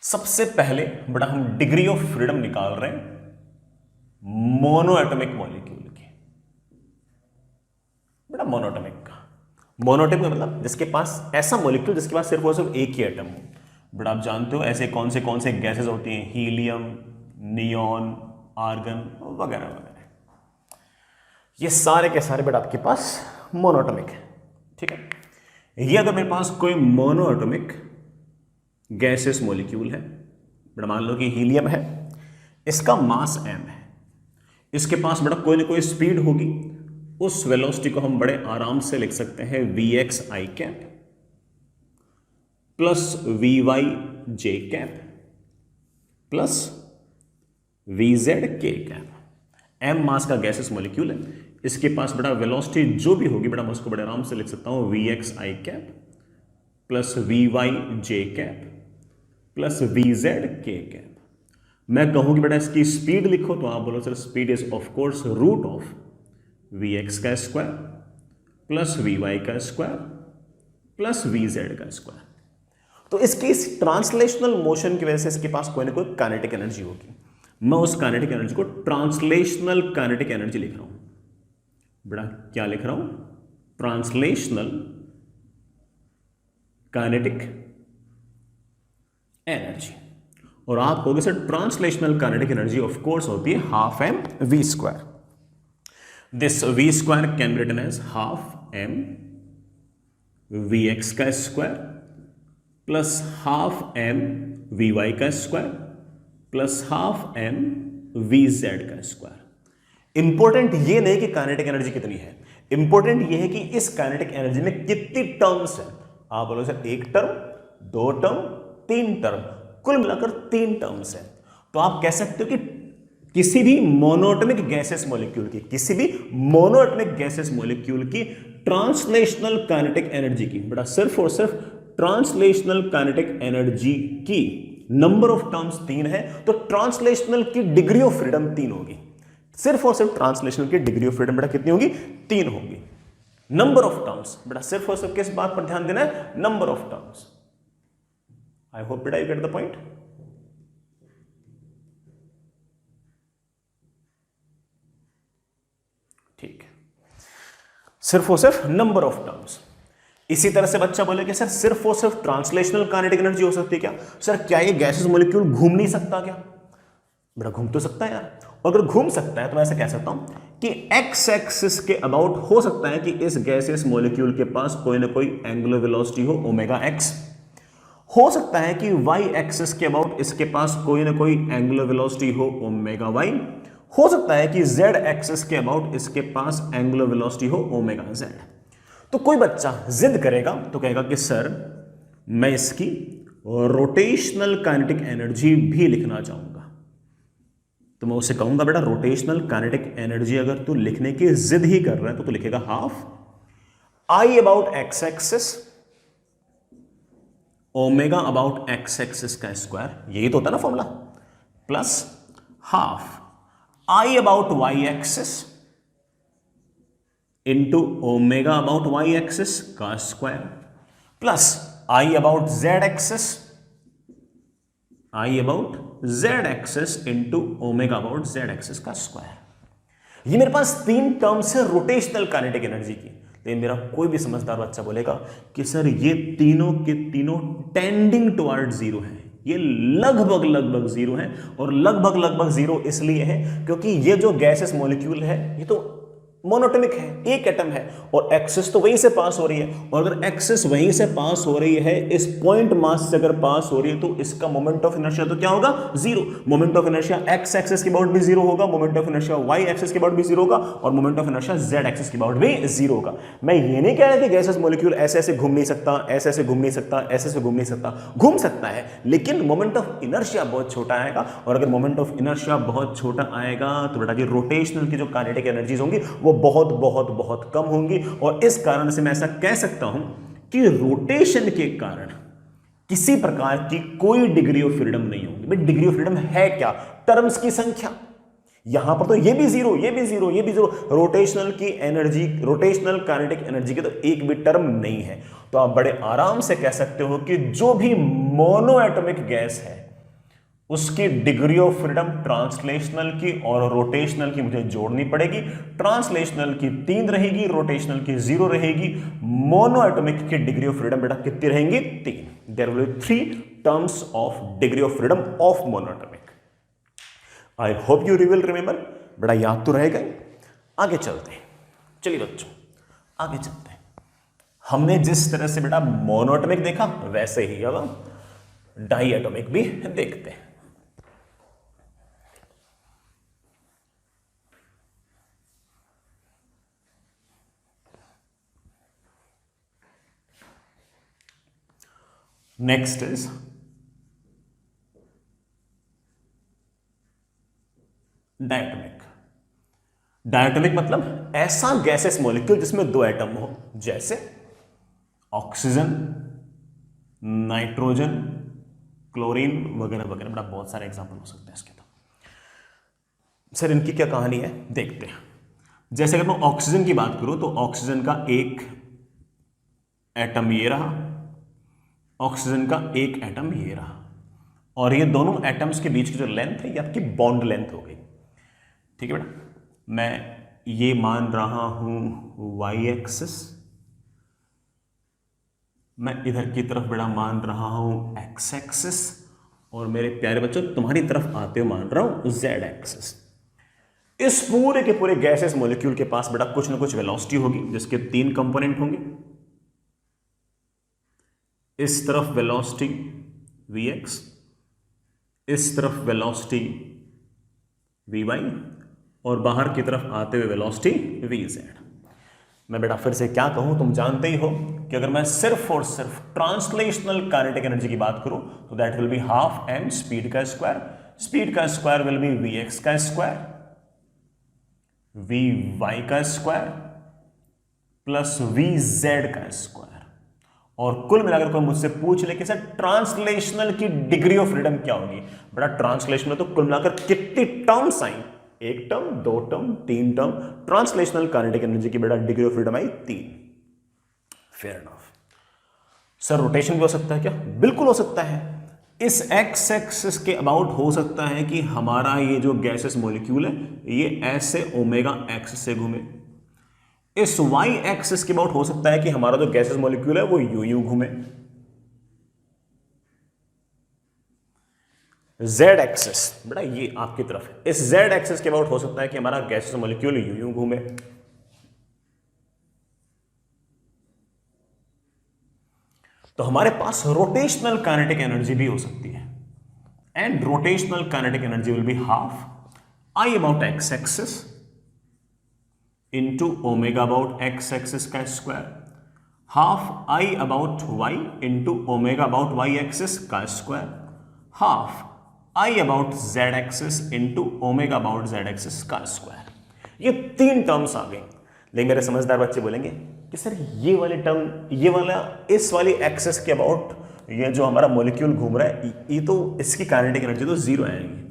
सबसे पहले बेटा हम डिग्री ऑफ फ्रीडम निकाल रहे हैं मोनोएटॉमिक मॉलिक्यूल की। बेटा मोनोएटॉमिक का, मोनोएटॉमिक मतलब जिसके पास, ऐसा मॉलिक्यूल जिसके पास सिर्फ और सिर्फ एक ही एटम हो। बेटा आप जानते हो ऐसे कौन से गैसेस होती हैं, हीलियम, नियॉन, आर्गन वगैरह वगैरह, ये सारे के सारे बेटा आपके पास मोनोएटॉमिक है। ठीक है, ये अगर मेरे पास कोई मोनोएटॉमिक गैसेस मॉलिक्यूल है, बेटा मान लो कि हीलियम है, इसका मास m है, इसके पास बेटा कोई ना कोई स्पीड होगी, उस वेलोसिटी को हम बड़े आराम से लिख सकते हैं vx i cap plus vy j cap plus vz k cap. m मास का गैसेस मॉलिक्यूल है, इसके पास बेटा वेलोसिटी जो भी होगी बेटा मैं उसको बड़े आराम से लिख सकता हूं vx i cap plus vy j cap plus vz k cap. मैं कहूं कि बेटा इसकी स्पीड लिखो तो आप बोलो sir speed is of course root of vx का स्क्वायर प्लस vy का स्क्वायर प्लस vz का स्क्वायर। तो इसकी इस ट्रांसलेशनल मोशन की वजह से इसके पास कोई ना कोई काइनेटिक एनर्जी होगी। मैं उस काइनेटिक एनर्जी को ट्रांसलेशनल काइनेटिक एनर्जी लिख रहा हूं। बेटा क्या लिख रहा हूं? Translational kinetic energy. और आप कहोगे sir translational kinetic energy of course होती है half M V square. This V square can be written as half M V X का square plus half M V Y का square plus half M V Z का square. Important ये नहीं कि kinetic energy कितनी है, important ये है कि इस काइनेटिक एनर्जी में कितनी टर्म्स है। आप बोलो सर एक टर्म, दो टर्म, तीन टर्म, कुल मिलाकर तीन टर्म्स है। तो आप कह सकते हो कि किसी भी मोनोएटॉमिक गैसेस मॉलिक्यूल की, किसी भी मोनोएटॉमिक गैसेस मॉलिक्यूल की ट्रांसलेशनल काइनेटिक एनर्जी की, बेटा सिर्फ और सिर्फ ट्रांसलेशनल काइनेटिक एनर्जी की नंबर ऑफ टर्म्स तीन है, तो ट्रांसलेशनल की डिग्री ऑफ फ्रीडम तीन होगी। सिर्फ और सिर्फ ट्रांसलेशनल की डिग्री ऑफ फ्रीडम बेटा कितनी होगी? 3 होगी। नंबर ऑफ टर्म्स बेटा सिर्फ और सिर्फ किस बात पर ध्यान देना है? Number of terms. I hope बेटा यू गेट द पॉइंट। ठीक है, सिर्फ और सिर्फ नंबर ऑफ टर्म्स। इसी तरह से बच्चा बोले कि सर सिर्फ और सिर्फ ट्रांसलेशनल काइनेटिक एनर्जी हो सकती है क्या? सर क्या ये गैसेस मॉलिक्यूल घूम नहीं सकता क्या? बेटा घूम तो सकता है यार, और अगर घूम सकता है तो मैं ऐसा कह सकता हूं कि एक्स एक्सिस के अबाउट हो सकता है कि इस गैसेस मॉलिक्यूल के पास कोई ना कोई एंगुलर वेलोसिटी हो ओमेगा एक्स। हो सकता है कि वाई एक्सिस के अबाउट इसके पास कोई ना कोई एंगुलर वेलोसिटी हो ओमेगा वाई। हो सकता है कि जेड एक्सिस के अबाउट इसके पास एंगुलर वेलोसिटी हो ओमेगा जेड। तो कोई बच्चा जिद करेगा तो कहेगा कि सर मैं इसकी रोटेशनल काइनेटिक एनर्जी भी लिखना चाहूंगा। तो मैं उसे कहूंगा बेटा रोटेशनल काइनेटिक एनर्जी अगर तू लिखने की जिद ही कर रहा है तो तू लिखेगा half I about X axis omega about X axis का स्क्वायर, यही तो होता है ना formula, plus half I about Y axis into omega about Y axis का square, plus I about Z axis I about Z axis into omega about Z axis का square. ये मेरे पास 3 टर्म्स है रोटेशनल काइनेटिक एनर्जी की। लेकिन मेरा कोई भी समझदार बच्चा बोलेगा कि सर ये तीनों के तीनों टेंडिंग टुवर्ड जीरो है, ये लगभग लगभग जीरो है। और लगभग लगभग जीरो इसलिए है क्योंकि ये जो गैसेस मॉलिक्यूल है ये तो मोनोटॉमिक है, एक एटम है, और एक्सिस तो वहीं से पास हो रही है। और अगर एक्सिस वहीं से पास हो रही है, इस पॉइंट मास से अगर पास हो रही है, तो इसका मोमेंट ऑफ इनर्शिया तो क्या होगा? Zero. Moment of inertia X axis के अबाउट भी जीरो होगा, moment of inertia Y axis के अबाउट भी जीरो होगा, और moment of inertia Z axis के अबाउट भी जीरो होगा। मैं ये नहीं कह रहा कि गैसेस मॉलिक्यूल ऐसे ऐसे घूम नहीं सकता, ऐसे ऐसे घूम नहीं सकता, ऐसे ऐसे घूम नहीं सकता, घूम सकता है, लेकिन मोमेंट ऑफ इनर्शिया बहुत छोटा आएगा। और अगर मोमेंट ऑफ इनर्शिया बहुत छोटा आएगा तो बेटा जी रोटेशनल की जो काइनेटिक एनर्जीज होंगी वो बहुत बहुत बहुत कम होंगी। और इस कारण से मैं ऐसा कह सकता हूं कि रोटेशन के कारण किसी प्रकार की कोई डिग्री ऑफ फ्रीडम नहीं होगी। बट डिग्री ऑफ फ्रीडम है क्या? टर्म्स की संख्या। यहां पर तो ये भी जीरो, ये भी जीरो, ये भी जीरो। रोटेशनल की एनर्जी, रोटेशनल काइनेटिक एनर्जी की तो एक भी टर्म नहीं है। तो आप बड़े आराम से कह सकते हो कि जो भी मोनो एटॉमिक गैस है उसकी डिग्री ऑफ फ्रीडम ट्रांसलेशनल की और रोटेशनल की मुझे जोड़नी पड़ेगी। ट्रांसलेशनल की 3 रहेगी, रोटेशनल की 0 रहेगी। मोनो एटॉमिक की डिग्री ऑफ फ्रीडम बेटा कितनी रहेंगी? 3। There will be 3 terms of degree of freedom of mono atomic. I hope you will remember. बेटा याद तो रहेगा। आगे चलते हैं, चलिए बच्चों आगे चलते हैं। हमने जिस तरह से बेटा मोनो एटॉमिक देखा वैसे ही अब डाई एटॉमिक भी देखते हैं। Next is diatomic. डायटोमिक मतलब ऐसा गैसेस मॉलिक्यूल जिसमें 2 एटम हो, जैसे ऑक्सीजन, नाइट्रोजन, क्लोरीन वगैरह वगैरह। बड़ा बहुत सारे एग्जांपल हो सकते हैं इसके। तो सर इनकी क्या कहानी है देखते हैं। जैसे अगर मैं ऑक्सीजन की बात करूं तो ऑक्सीजन का एक एटम ये रहा, ऑक्सीजन का एक एटम ये रहा, और ये दोनों एटम्स के बीच की जो लेंथ है ये आपकी बॉन्ड लेंथ हो गई। ठीक है बेटा, मैं ये मान रहा हूं वाई एक्सिस, मैं इधर की तरफ बेटा मान रहा हूं एक्स एक्सिस, और मेरे प्यारे बच्चों तुम्हारी तरफ आते हुए मान रहा हूं जेड एक्सिस। इस पूरे के पूरे गैसेस मॉलिक्यूल के पास बेटा कुछ ना कुछ वेलोसिटी होगी जिसके 3 कंपोनेंट होंगे। इस तरफ वेलोसिटी Vx, इस तरफ वेलोसिटी Vy, और बाहर की तरफ आते हुए वेलोसिटी Vz। मैं बेटा फिर से क्या कहूं, तुम जानते ही हो कि अगर मैं सिर्फ और सिर्फ ट्रांसलेशनल काइनेटिक एनर्जी की बात करूं तो that will be half M speed का स्क्वायर। स्पीड का स्क्वायर विल बी Vx का स्क्वायर, Vy का स्क्वायर प्लस Vz का स्क्वायर। और कुल मिलाकर कोई मुझसे पूछ ले कि सर ट्रांसलेशनल की डिग्री ऑफ फ्रीडम क्या होगी, बड़ा ट्रांसलेशन में तो कुल मिलाकर कितनी टर्म्स आई एक टर्म, दो टर्म, तीन टर्म। ट्रांसलेशनल काइनेटिक एनर्जी की बेटा degree of freedom I 3। Fair enough. Sir rotation भी हो सकता है क्या? बिल्कुल हो सकता है। इस एक्स एक्सिस के अबाउट हो सकता है कि हमारा ये जो गैसेस मॉलिक्यूल है ये ऐसे ओमेगा एक्स से घूमे। इस वाई एक्सिस के अबाउट हो सकता है कि हमारा जो गैसेस मॉलिक्यूल है वो यू यू घूमे। जेड एक्सिस बेटा ये आपकी तरफ है, इस जेड एक्सिस के अबाउट हो सकता है कि हमारा गैसेस मॉलिक्यूल यू यू घूमे। तो हमारे पास रोटेशनल काइनेटिक एनर्जी भी हो सकती है, and rotational kinetic energy will be half I about X axis into omega about X axis का square, half I about Y into omega about Y axis का square, half I about Z axis into omega about Z axis का square. ये तीन terms आ गई। लेकिन मेरे समझदार बच्चे बोलेंगे कि सर ये वाली टर्म, ये वाला इस वाली एक्सिस के अबाउट ये जो हमारा मॉलिक्यूल घूम रहा है ये तो इसकी काइनेटिक एनर्जी तो जीरो आएगी।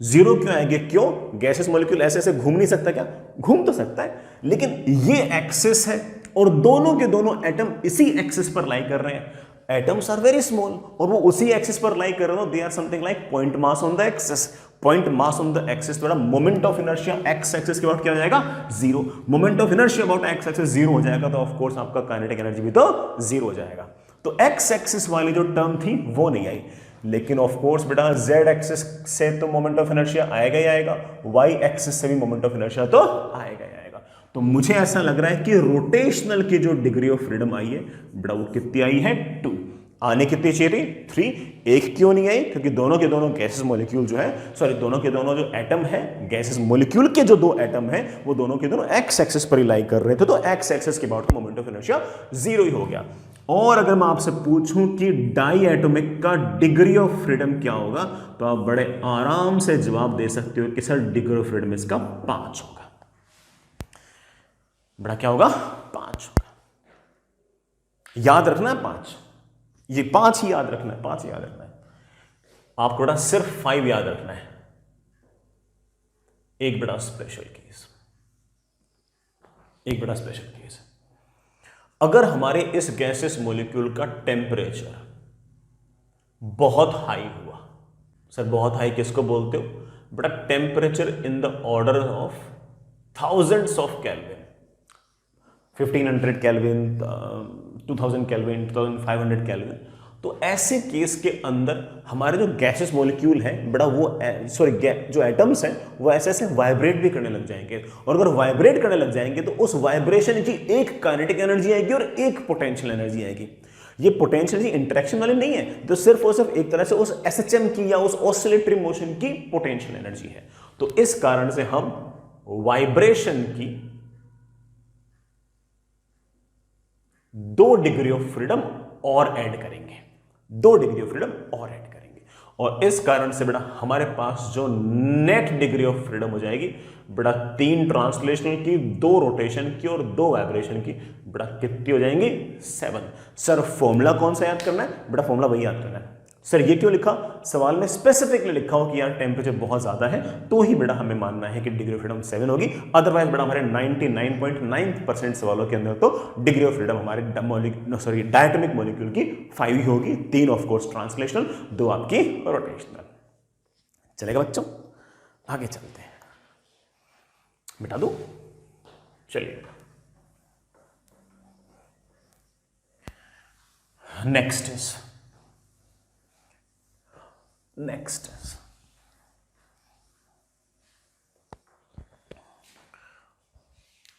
जीरो क्यों आएंगे? क्यों? गैसेस मॉलिक्यूल ऐसे ऐसे घूम नहीं सकता क्या? घूम तो सकता है, लेकिन ये एक्सिस है और दोनों के दोनों एटम इसी एक्सिस पर लाई कर रहे हैं। एटम्स आर वेरी स्मॉल और वो उसी एक्सिस पर लाई कर रहे हो, they are something like point mass on the axis. Point mass on the axis थोड़ा moment of inertia X axis के अबाउट क्या हो जाएगा? Zero. Moment of inertia about X axis zero हो जाएगा, तो ऑफ कोर्स आपका काइनेटिक एनर्जी भी तो जीरो हो जाएगा। तो एक्स एक्सिस वाली जो टर्म थी वो नहीं आई, लेकिन ऑफ कोर्स बेटा जेड एक्सिस से तो मोमेंट ऑफ इनर्शिया आएगा ही आएगा, वाई एक्सिस से भी मोमेंट ऑफ इनर्शिया तो आएगा ही आएगा। तो मुझे ऐसा लग रहा है कि रोटेशनल की जो डिग्री ऑफ फ्रीडम आई है बेटा वो कितनी आई है? 2। आने कितनी चाहिए थी? 3। एक क्यों नहीं आई? क्योंकि दोनों के दोनों गैसेस मॉलिक्यूल जो है, सॉरी दोनों के दोनों जो एटम है, गैसेस मॉलिक्यूल के जो दो एटम है वो दोनों के दोनों एक्स एक्सिस पर ही लाई कर रहे थे, तो एक्स एक्सिस के about moment of inertia zero ही हो गया। और अगर मैं आपसे पूछूं कि डाई एटॉमिक का डिग्री ऑफ फ्रीडम क्या होगा, तो आप बड़े आराम से जवाब दे सकते हो कि सर डिग्री ऑफ फ्रीडम इसका 5 होगा। बड़ा क्या होगा? 5 होगा। याद रखना है 5, ये 5 ही याद रखना है, 5 याद रखना है आपको बेटा, सिर्फ 5 याद रखना है। एक बड़ा स्पेशल केस, एक बड़ा स्पेशल केस, अगर हमारे इस गैसेस मॉलिक्यूल का टेम्परेचर बहुत हाई हुआ। सर बहुत हाई किसको बोलते हो बेटा? Temperature in the order of thousands of kelvin, 1500 kelvin, 2000 kelvin, 2500 kelvin. तो ऐसे केस के अंदर हमारे जो गैसेस मॉलिक्यूल है बेटा वो सॉरी जो एटम्स हैं वो ऐसे ऐसे वाइब्रेट भी करने लग जाएंगे, और अगर वाइब्रेट करने लग जाएंगे तो उस वाइब्रेशन की एक काइनेटिक एनर्जी आएगी और एक पोटेंशियल एनर्जी आएगी। ये पोटेंशियल एनर्जी इंटरेक्शन वाली नहीं है, तो सिर्फ और सिर्फ एक तरह से उस एसएचएम की या उस ऑसिलेटरी मोशन की पोटेंशियल एनर्जी है। तो इस कारण से हम वाइब्रेशन की 2 डिग्री ऑफ फ्रीडम और ऐड करेंगे, 2 डिग्री ऑफ फ्रीडम और ऐड करेंगे, और इस कारण से बेटा हमारे पास जो नेट डिग्री ऑफ फ्रीडम हो जाएगी बेटा 3 ट्रांसलेशनल की, 2 रोटेशन की और 2 वाइब्रेशन की, बेटा कितनी हो जाएंगी? 7। सर फॉर्मूला कौन सा याद करना है बेटा? फॉर्मूला वही याद करना है। सर ये क्यों लिखा? सवाल में स्पेसिफिकली लिखा हो कि यार टेम्परेचर बहुत ज्यादा है तो ही बेटा हमें मानना है कि डिग्री ऑफ फ्रीडम 7 होगी, अदरवाइज बेटा हमारे 99.9% सवालों के अंदर तो डिग्री ऑफ फ्रीडम हमारे डायटोमिक मॉलिक्यूल की 5 ही होगी, 3 ऑफ कोर्स ट्रांसलेशनल, 2 आपकी रोटेशनल। चलेगा बच्चों? आगे चलते हैं, मिटा दो। चलिए नेक्स्ट इज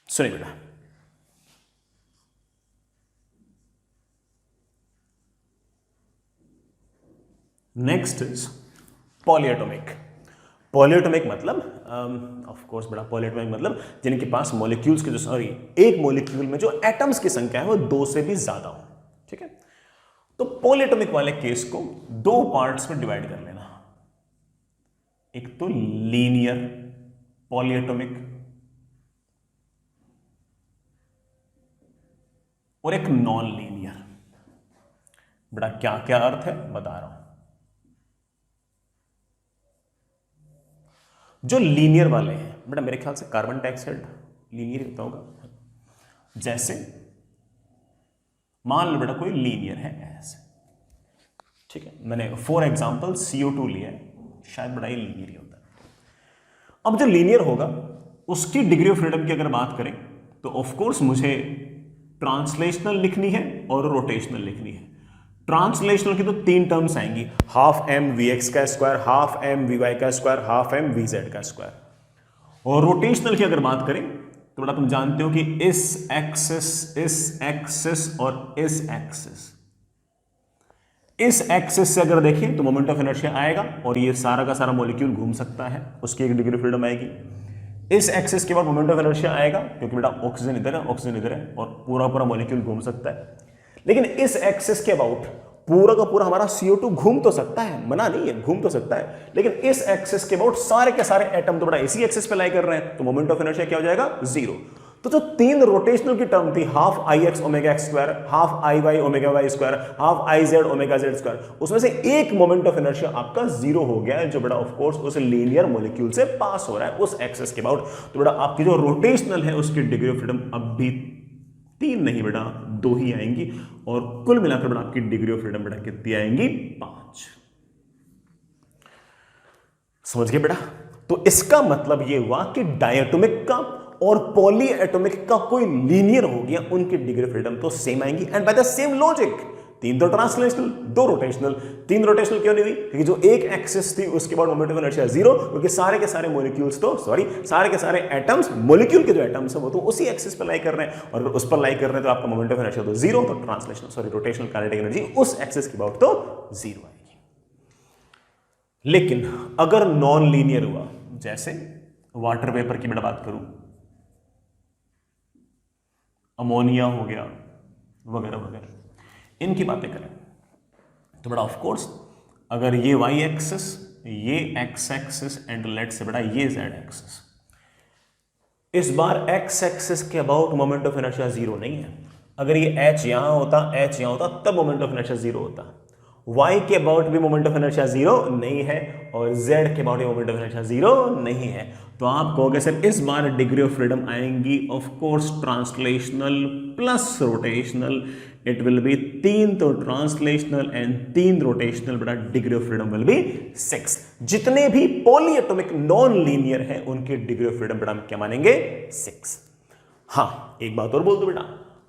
सुनिए बेटा, नेक्स्ट इज पॉलीएटॉमिक। पॉलीएटॉमिक मतलब ऑफ कोर्स बेटा पॉलीएटॉमिक मतलब जिनके पास मॉलिक्यूल्स के जो एक मॉलिक्यूल में जो एटम्स की संख्या है वो 2 से भी ज्यादा हो। ठीक है, तो पॉलीएटॉमिक वाले केस को 2 पार्ट्स में डिवाइड कर लेना। एक तो लीनियर पॉलीएटॉमिक और एक नॉन लीनियर। बेटा क्या क्या अर्थ है बता रहा हूं। जो लीनियर वाले हैं बेटा, मेरे ख्याल से कार्बन डाइऑक्साइड लीनियर होता होगा। जैसे मान लो बेटा कोई लीनियर है ऐसे, ठीक है, मैंने फॉर एग्जांपल CO2 लिया है, शायद बड़ा ही लीनियर ही होता है। अब जो लीनियर होगा उसकी डिग्री ऑफ फ्रीडम की अगर बात करें तो ऑफ कोर्स मुझे ट्रांसलेशनल लिखनी है और रोटेशनल लिखनी है। ट्रांसलेशनल की तो 3 टर्म्स आएंगी, हाफ एम वी एक्स का square, half M V Y का square, half M V Z का स्क्वायर। और रोटेशनल की अगर बात करें तो बेटा तुम जानते हो कि इस एक्सिस और इस एक्सिस से अगर देखें तो मोमेंट ऑफ इनर्शिया आएगा और ये सारा का सारा मॉलिक्यूल घूम सकता है, उसकी एक डिग्री ऑफ फ्रीडम आएगी। इस एक्सिस के बाद मोमेंट ऑफ इनर्शिया आएगा क्योंकि बेटा ऑक्सीजन इधर है, ऑक्सीजन इधर है और पूरा पूरा मॉलिक्यूल घूम सकता है। लेकिन इस एक्सिस के अबाउट पूरा का पूरा हमारा CO2 घूम तो सकता है, मना नहीं है, घूम तो सकता है, लेकिन इस एक्सिस के अबाउट सारे के सारे एटम तो बड़ा इसी एक्सिस पे लाई कर रहे हैं, तो मोमेंट ऑफ इनर्शिया क्या हो जाएगा? 0। तो जो 3 रोटेशनल की टर्म थी, half I X omega X square, half I Y omega Y square, half I Z omega Z square, उसमें से एक मोमेंट ऑफ इनर्शिया आपका 0 हो गया है, जो बड़ा ऑफ कोर्स उस लीनियर मॉलिक्यूल से पास हो रहा है उस एक्सिस के अबाउट। तो बड़ा आपकी जो रोटेशनल है उसकी डिग्री ऑफ फ्रीडम अब भी 3 नहीं बेटा 2 ही आएंगी, और कुल मिलाकर बेटा आपकी डिग्री ऑफ फ्रीडम बेटा कितनी आएंगी? 5। समझ गए बेटा? तो इसका मतलब यह हुआ कि डायटोमिक का और पॉली एटॉमिक का कोई लीनियर हो गया, उनकी डिग्री ऑफ फ्रीडम तो सेम आएंगी। And by the same logic 3 तो ट्रांसलेशनल, 2 रोटेशनल। 3 रोटेशनल क्यों नहीं हुई? क्योंकि जो एक एक्सिस थी उसके बाद मोमेंट ऑफ इनर्शिया 0, क्योंकि सारे के सारे मॉलिक्यूल्स तो सारे के सारे एटम्स, मॉलिक्यूल के जो एटम्स है वो तो उसी एक्सिस पर लाई कर रहे हैं, और अगर उस पर लाई कर रहे हैं तो आपका मोमेंट ऑफ इनर्शिया तो 0, तो ट्रांसलेशनल रोटेशनल काइनेटिक एनर्जी उस एक्सिस के अबाउट तो 0 आएगी। लेकिन अगर नॉन लीनियर हुआ, जैसे वाटर वेपर की मैं बात करूं, अमोनिया हो गया वगैरह वगैरह, इनकी बातें करें तो बड़ा ऑफ कोर्स अगर ये वाई एक्सिस, ये एक्स एक्सिस एंड लेट से बड़ा ये जेड एक्सिस, इस बार एक्स एक्सिस के अबाउट मोमेंट ऑफ इनर्शिया 0 नहीं है। अगर ये एच यहां होता, एच यहां होता, तब मोमेंट ऑफ इनर्शिया 0 होता। y के अबाउट भी मोमेंट ऑफ इनर्शिया 0 नहीं है, और z के अबाउट भी मोमेंट ऑफ इनर्शिया 0 नहीं है। तो आप कहोगे सर इस बार डिग्री ऑफ फ्रीडम आएंगी of course translational plus rotational, it will be 3 तो ट्रांसलेशनल एंड 3 रोटेशनल, बड़ा degree of freedom will B 6। जितने भी पॉली एटॉमिक नॉन लीनियर हैं उनकी डिग्री ऑफ फ्रीडम बड़ा हम क्या मानेंगे? 6। हाँ, एक बात और बोल दो बेटा,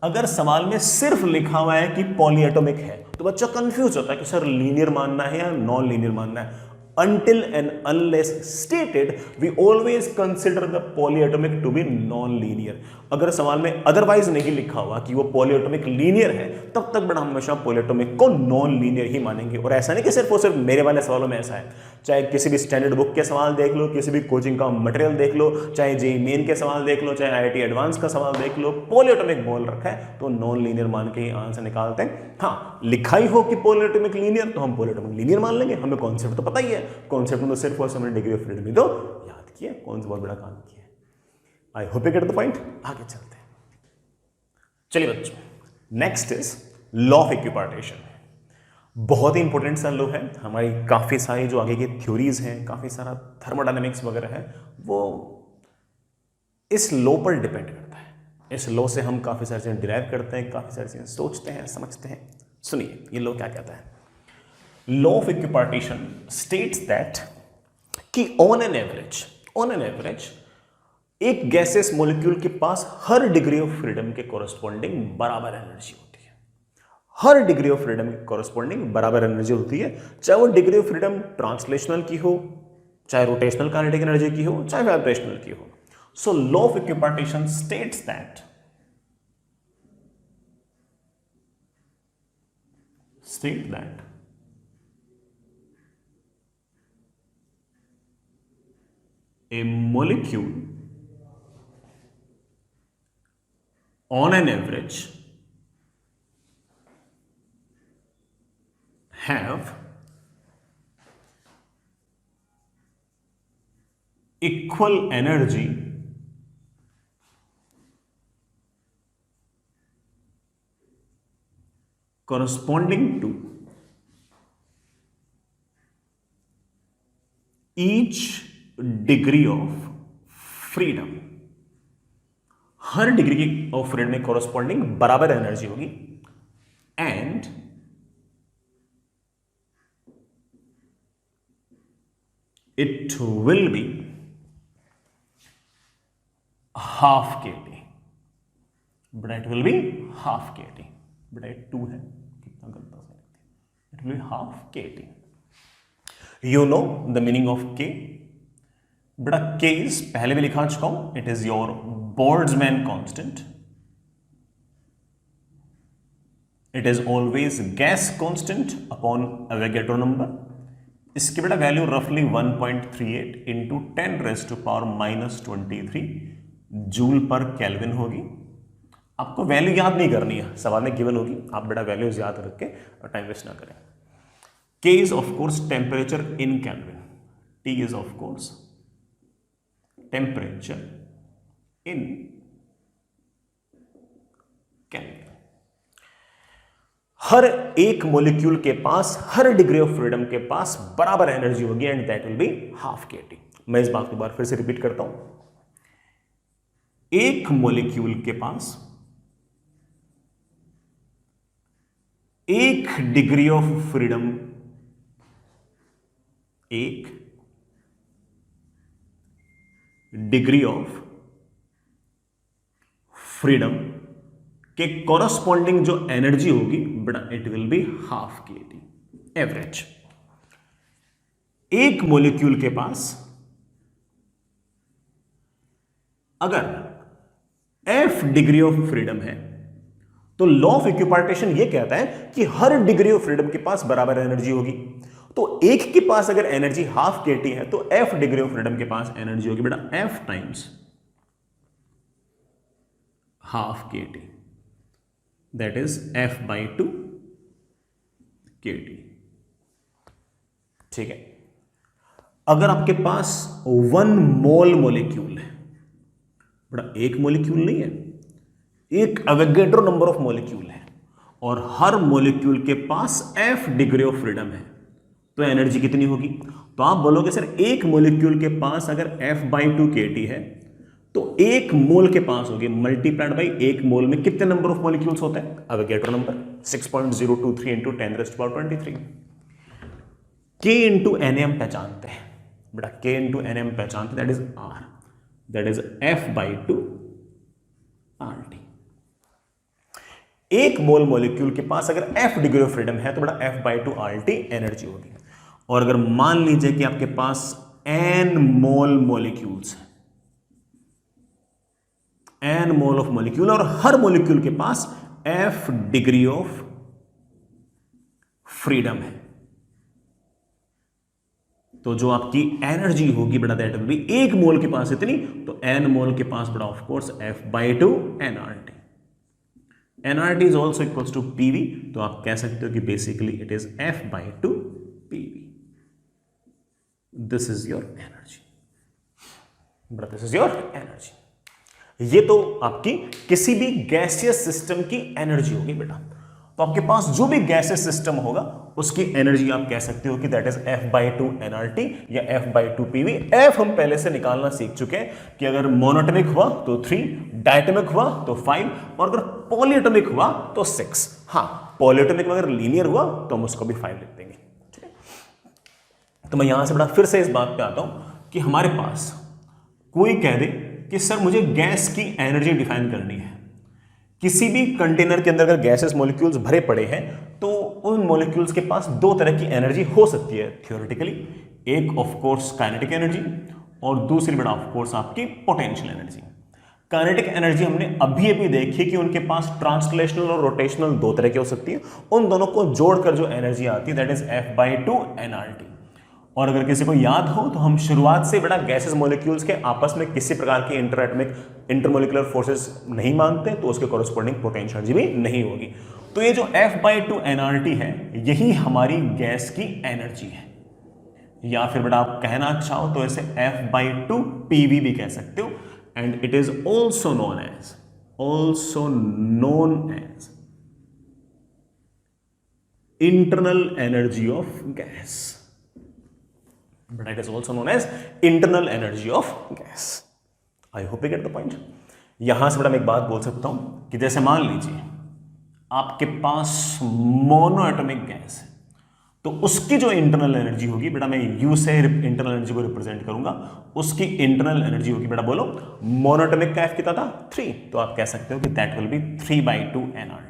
अगर सवाल में सिर्फ लिखा हुआ है कि पॉली एटॉमिक है तो बच्चा कंफ्यूज होता है कि सर लीनियर मानना है या नॉन लीनियर मानना है। Until and unless stated, we always consider the polyatomic to be non-linear. अगर सवाल में अदरवाइज नहीं लिखा हुआ कि वो पॉलीएटॉमिक लीनियर है, तब तक बड़ा हमेशा पॉलीएटॉमिक को नॉन लीनियर ही मानेंगे। और ऐसा नहीं कि सिर्फ और सिर्फ मेरे वाले सवालों में ऐसा है, चाहे किसी भी स्टैंडर्ड बुक के सवाल देख लो, किसी भी कोचिंग का मटेरियल देख लो, चाहे जेईई मेन के सवाल देख लो, चाहे आईआईटी एडवांस का सवाल देख लो, पॉलीएटॉमिक बोल रखा है तो नॉन लीनियर मान के ही आंसर निकालते हैं। हाँ, लिखा ही हो कि पॉलीएटॉमिक लीनियर तो हम पॉलीएटॉमिक लीनियर मान लेंगे, हमें कॉन्सेप्ट तो पता ही है। कॉन्सेप्ट में तो सिर्फ और सिर्फ डिग्री ऑफ फ्रीडम ही तो याद किया, कौन सा बहुत बड़ा काम किया। आई hope you get the point. आगे चलते हैं, चलिए बच्चों, next is law of equipartition. बहुत ही इंपॉर्टेंट सा लॉ है, हमारी काफी सारी जो आगे की थ्योरीज हैं, काफी सारा थर्मोडायनेमिक्स वगैरह है, वो इस लॉ पर डिपेंड करता है। इस लॉ से हम काफी सारी चीजें डिराइव करते हैं, काफी सारी चीजें सोचते हैं, समझते हैं। सुनिए ये लॉ क्या कहता है। Law of equipartition states that कि ऑन एन एवरेज एक गैसेस मॉलिक्यूल के पास हर डिग्री ऑफ फ्रीडम के कॉरेस्पॉन्डिंग बराबर एनर्जी होती है। हर डिग्री ऑफ फ्रीडम के कॉरेस्पॉन्डिंग बराबर एनर्जी होती है, चाहे वो डिग्री ऑफ फ्रीडम ट्रांसलेशनल की हो, चाहे रोटेशनल काइनेटिक एनर्जी की हो, चाहे वाइब्रेशनल की हो। So law of equipartition states that a molecule on an average have equal energy corresponding to each degree of freedom, her degree की ऑफ फ्रीडम में कॉरस्पॉन्डिंग बराबर एनर्जी होगी, and it will be half kT, but it will be half kT, but 2 है, कितना गलता सा लिखते हैं, it will be half kT. You know the meaning of K. बड़ा K इज पहले भी लिखा चुका हूं, it is your Boltzmann constant. It is always gas constant upon Avogadro number. इसकी बेटा वैल्यू रफली 1.38 इंटू 10⁻⁻23 जूल पर केल्विन होगी. आपको वैल्यू याद नहीं करनी है, सवाल में गिवन होगी, आप बेटा वैल्यूज याद रख के टाइम वेस्ट ना करें. K is of course temperature in Kelvin. T is of course temperature in Kelvin. हर एक मॉलिक्यूल के पास, हर डिग्री ऑफ फ्रीडम के पास बराबर एनर्जी होगी, and that will be half kT. मैं इस बात को बार फिर से रिपीट करता हूं. एक मॉलिक्यूल के पास एक डिग्री ऑफ फ्रीडम, एक डिग्री ऑफ फ्रीडम के कॉरस्पॉन्डिंग जो एनर्जी होगी बड़ा it will be half kT average. एक मॉलिक्यूल के पास अगर F डिग्री ऑफ फ्रीडम है तो लॉ ऑफ इक्विपार्टीशन यह कहता है कि हर डिग्री ऑफ फ्रीडम के पास बराबर एनर्जी होगी. तो एक के पास अगर एनर्जी हाफ kT है तो F डिग्री ऑफ फ्रीडम के पास एनर्जी होगी बेटा F times half kT, that is F/2 kT. ठीक है. अगर आपके पास 1 मोल मॉलिक्यूल है, बेटा एक मॉलिक्यूल नहीं है, एक एवोगैड्रो नंबर ऑफ मॉलिक्यूल है, और हर मॉलिक्यूल के पास F डिग्री ऑफ फ्रीडम है, तो एनर्जी कितनी होगी? तो आप बोलोगे सर एक मॉलिक्यूल के पास अगर F/2 kT है तो एक मोल के पास होगी मल्टीप्लाइड बाई एक मोल में कितने नंबर ऑफ मॉलिक्यूल्स होते हैं? Avogadro number 6.023 into 10⁻23. K into NM पहचानते हैं बेटा, K इंटू NM पहचानते, that is R, that is F/2 RT. एक मोल मॉलिक्यूल के पास अगर F डिग्री ऑफ फ्रीडम है तो बड़ा F/2 RT एनर्जी होगी. और अगर मान लीजिए कि आपके पास n मोल मॉलिक्यूल्स हैं, n मोल ऑफ मॉलिक्यूल, और हर मॉलिक्यूल के पास F डिग्री ऑफ फ्रीडम है, तो जो आपकी एनर्जी होगी बड़ा दैट विल बी, एक मोल के पास इतनी तो n मोल के पास बड़ा of course F/2 nRT. nRT is also equals to PV, तो आप कह सकते हो कि basically it is F/2 PV. This is your energy, but this is your energy. ये तो आपकी किसी भी गैसियस सिस्टम की एनर्जी होगी बेटा. तो आपके पास जो भी गैसियस सिस्टम होगा उसकी एनर्जी आप कह सकते हो कि दैट इज F/2 nRT या F/2 PV. F हम पहले से निकालना सीख चुके हैं कि अगर मोनोटॉनिक हुआ तो 3, डायटोमिक हुआ तो 5, और अगर पॉलीएटॉमिक हुआ तो 6. हाँ, पॉलीएटॉमिक में अगर लीनियर हुआ तो हम उसको भी 5 लिख देंगे. ठीक है. तो मैं यहां से बड़ा फिर से इस बात पे आता हूं कि हमारे पास कोई कह दे कि सर मुझे गैस की एनर्जी डिफाइन करनी है. किसी भी कंटेनर के अंदर अगर गैसेस मॉलिक्यूल्स भरे पड़े हैं तो उन मॉलिक्यूल्स के पास दो तरह की एनर्जी हो सकती है थियोरेटिकली. एक ऑफ कोर्स काइनेटिक एनर्जी और दूसरी बड़ा ऑफ कोर्स आपकी पोटेंशियल एनर्जी. काइनेटिक एनर्जी हमने अभी अभी देखी कि उनके पास ट्रांसलेशनल और रोटेशनल दो तरह की हो सकती है. उन दोनों को जोड़कर जो एनर्जी आती है दैट इज F/2 nRT. और अगर किसी को याद हो तो हम शुरुआत से बड़ा गैसेस मॉलिक्यूल्स के आपस में किसी प्रकार की इंटरमोलिकुलर फोर्सेस नहीं मानते, तो उसके कॉरस्पॉन्डिंग पोटेंशियल एनर्जी भी नहीं होगी. तो ये जो F/2 nRT है यही हमारी गैस की एनर्जी है, या फिर बड़ा आप कहना चाहो तो इसे F/2 PV भी कह सकते हो. And it is also known as internal energy of gas. but it is also known as internal energy of gas. I hope you get the point. यहां से बेटा मैं एक बात बोल सकता हूं कि जैसे मान लीजिए आपके पास मोनो एटॉमिक गैस है, तो उसकी जो इंटरनल एनर्जी होगी बेटा, मैं यू से इंटरनल एनर्जी को रिप्रेजेंट करूंगा, उसकी इंटरनल एनर्जी होगी बेटा, बोलो मोनोटॉमिक का एफ कितना था 3, तो आप कह सकते हो कि दैट विल बी 3/2 एनआरटी।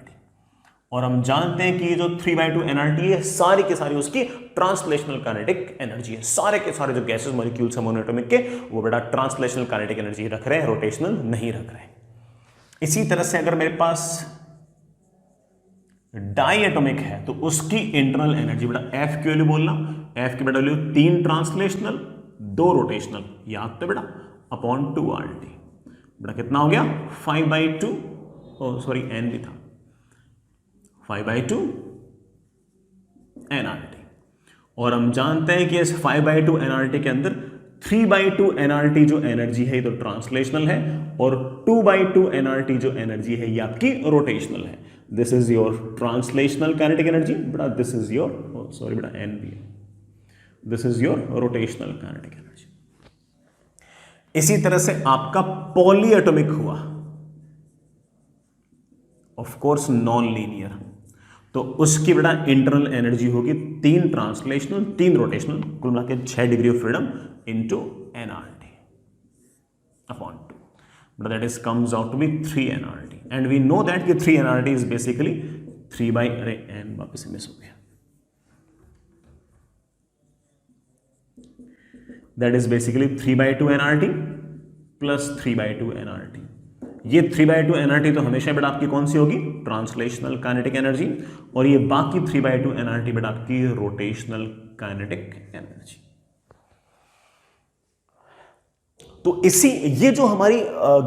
और हम जानते हैं कि ये जो 3/2 एनआरटी है सारी के सारी उसकी ट्रांसलेशनल काइनेटिक एनर्जी है। सारे के सारे जो गैसेस मॉलिक्यूल्स हैं मोनोएटॉमिक के, वो बेटा ट्रांसलेशनल काइनेटिक एनर्जी रख रहे हैं, रोटेशनल नहीं रख रहे हैं। इसी तरह से अगर मेरे पास डाई एटॉमिक है तो उसकी इंटरनल एनर्जी बेटा एफ की वैल्यू बोलना, एफ की बेटा वैल्यू 3 ट्रांसलेशनल 2 रोटेशनल, याद तो बेटा अपॉन 2 आरटी, बेटा कितना हो गया 5/2, सॉरी एन भी था, 5/2 एनआरटी। और हम जानते हैं कि इस 5/2 एनआरटी के अंदर 3/2 एनआरटी जो एनर्जी है ये तो ट्रांसलेशनल है, और 2/2 एनआरटी जो एनर्जी है ये आपकी रोटेशनल है। This is your translational kinetic energy बेटा, दिस इज योर, सॉरी बेटा एन भी है, this is your rotational kinetic energy. इसी तरह से आपका पॉली एटॉमिक हुआ, ऑफ कोर्स नॉन लीनियर, तो उसकी बेटा इंटरनल एनर्जी होगी 3 ट्रांसलेशनल 3 रोटेशनल, कुल मिला के 6 degree of freedom into NRT upon 2, but that is comes out to be 3 NRT, and we know that कि 3 एनआरटी इज बेसिकली 3 बाई, अरे एन वापस मिस हो गया, that is basically 3/2 NRT plus 3/2 NRT. ये 3/2 NRT तो हमेशा बेटा आपकी कौन सी होगी, ट्रांसलेशनल काइनेटिक एनर्जी, और ये बाकी 3/2 एनआरटी बेटा आपकी रोटेशनल काइनेटिक एनर्जी। तो इसी, ये जो हमारी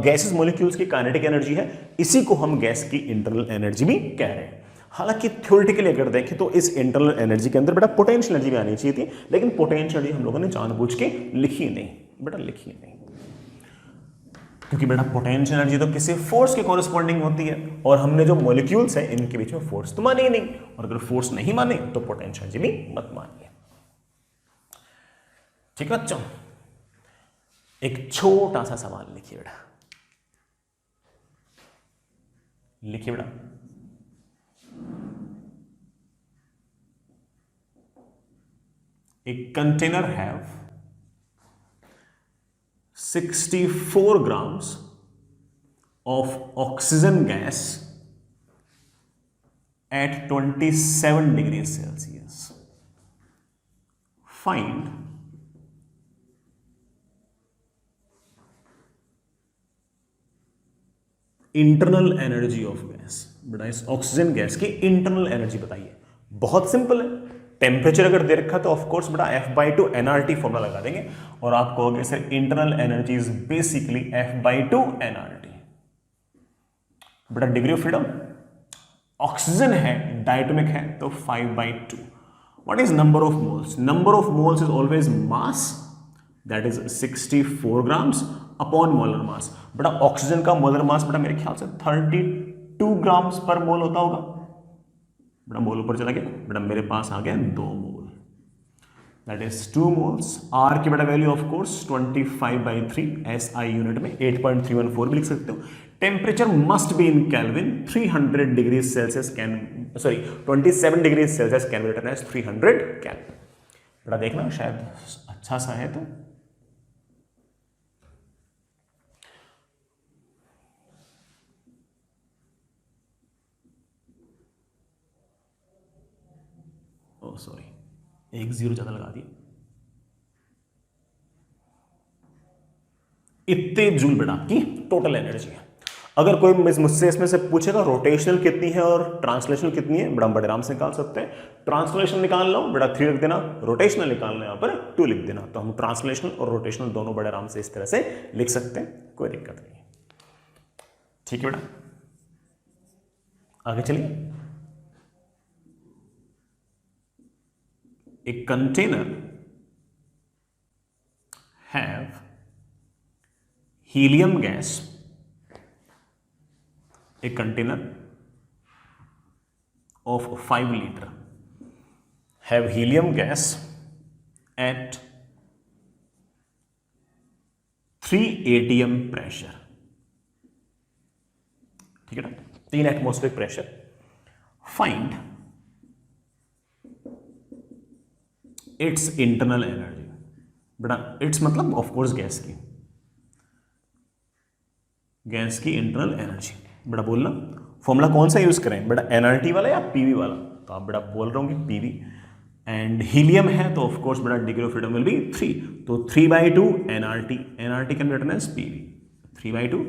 गैसेस मॉलिक्यूल्स की काइनेटिक एनर्जी है, इसी को हम गैस की इंटरनल एनर्जी भी कह रहे हैं। हालांकि थ्योरेटिकली अगर देखें तो इस इंटरनल एनर्जी के अंदर बेटा पोटेंशियल एनर्जी भी आनी चाहिए थी, लेकिन पोटेंशियल एनर्जी हम लोगों ने जानबूझ के लिखी नहीं बेटा, लिखी नहीं, क्योंकि बेटा पोटेंशियल एनर्जी तो किसी फोर्स के कॉरेस्पॉन्डिंग होती है, और हमने जो मॉलिक्यूल्स हैं इनके बीच में फोर्स तो माने ही नहीं, और अगर फोर्स नहीं माने तो पोटेंशियल एनर्जी भी मत मानिए। ठीक है बच्चों, एक छोटा सा सवाल लिखिए बेटा, लिखिए बेटा, a container have 64 grams of oxygen gas at 27 degrees Celsius. Find internal energy of gas. बेटा इस ऑक्सीजन गैस की इंटरनल एनर्जी बताइए। बहुत सिंपल है, टेम्परेचर अगर दे रखा तो ऑफकोर्स बेटा F/2 एनआरटी फॉर्मूला लगा देंगे, और आप कहोगे sir internal energy is basically F/2 NRT. बेटा डिग्री ऑफ फ्रीडम, ऑक्सीजन है, डायटोमिक है, तो 5/2। What is number of moles? Number of moles is always mass, that is 64 grams upon molar mass. बेटा ऑक्सीजन का मोलर मास बेटा मेरे ख्याल से 32 ग्राम्स पर मोल होता होगा। बेटा मोल ऊपर चला गया, बेटा मेरे पास आ गया 2 mole, that is 2 moles. R की बेटा value of course 25/3 SI unit में 8.314 भी लिख सकते हो। Temperature must be in kelvin, 300 degree Celsius can, sorry 27 degree Celsius can be written as 300 kelvin. बेटा देखना शायद अच्छा सा है तो सॉरी 1 0 ज्यादा लगा दिए। इतने जूल बेटा आपकी टोटल एनर्जी है। अगर कोई मुझसे इसमें से पूछेगा रोटेशनल कितनी है और ट्रांसलेशनल कितनी है, बड़ा बड़े आराम से निकाल सकते हैं। ट्रांसलेशनल निकाल लो बेटा 3 लिख देना, रोटेशनल निकालना यहाँ पर 2 लिख देना, तो हम ट्रांसलेशनल और रोटेशनल दोनों बड़े आराम से इस तरह से लिख सकते हैं, कोई दिक्कत नहीं। ठीक है बेटा, आगे चलिए। A container have helium gas, a container of 5 liter have helium gas at 3 ATM pressure, ठीक है ना, 3 atmospheric pressure. Find its internal energy. बेटा इट्स मतलब ऑफकोर्स गैस की इंटरनल एनर्जी। बेटा बोलना फॉर्मूला कौन सा यूज करें बेटा, एनआरटी वाला या पीवी वाला? तो आप बेटा बोल रहे होंगे पीवी। एंड हीलियम है तो ऑफकोर्स बेटा degree of freedom will be 3, तो 3/2 NRT, NRT can be written as PV, 3/2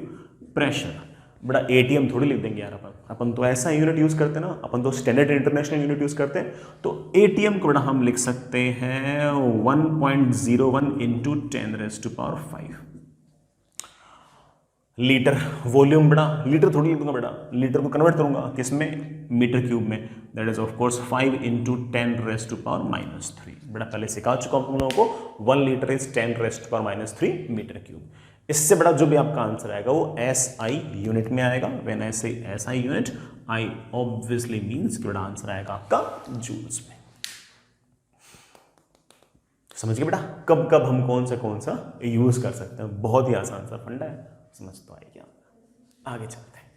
pressure. बेटा एटीएम थोड़ी लिख देंगे यार, अपन तो ऐसा यूनिट यूज करते हैं ना, अपन तो स्टैंडर्ड इंटरनेशनल यूनिट यूज करते हैं। तो एटीएम को बेटा हम लिख सकते हैं 1.01 × 10⁵ लीटर। वॉल्यूम बेटा लीटर थोड़ी लिख दूंगा बेटा, लीटर को कन्वर्ट करूंगा किस में, मीटर क्यूब में, दैट इज ऑफ कोर्स 5 × 10⁻³ बेटा पहले सिखा चुका हूं तुम लोगों को, 1 लीटर इज 10⁻³ मीटर क्यूब। इससे बड़ा जो भी आपका आंसर आएगा वो एसआई यूनिट में आएगा। व्हेन आई से SI unit, I obviously means कि बेटा आंसर आएगा आपका जूल्स में। समझ गए बेटा कब कब हम कौन सा यूज कर सकते हैं, बहुत ही आसान सा फंडा है, समझ तो आएगी। आगे चलते हैं।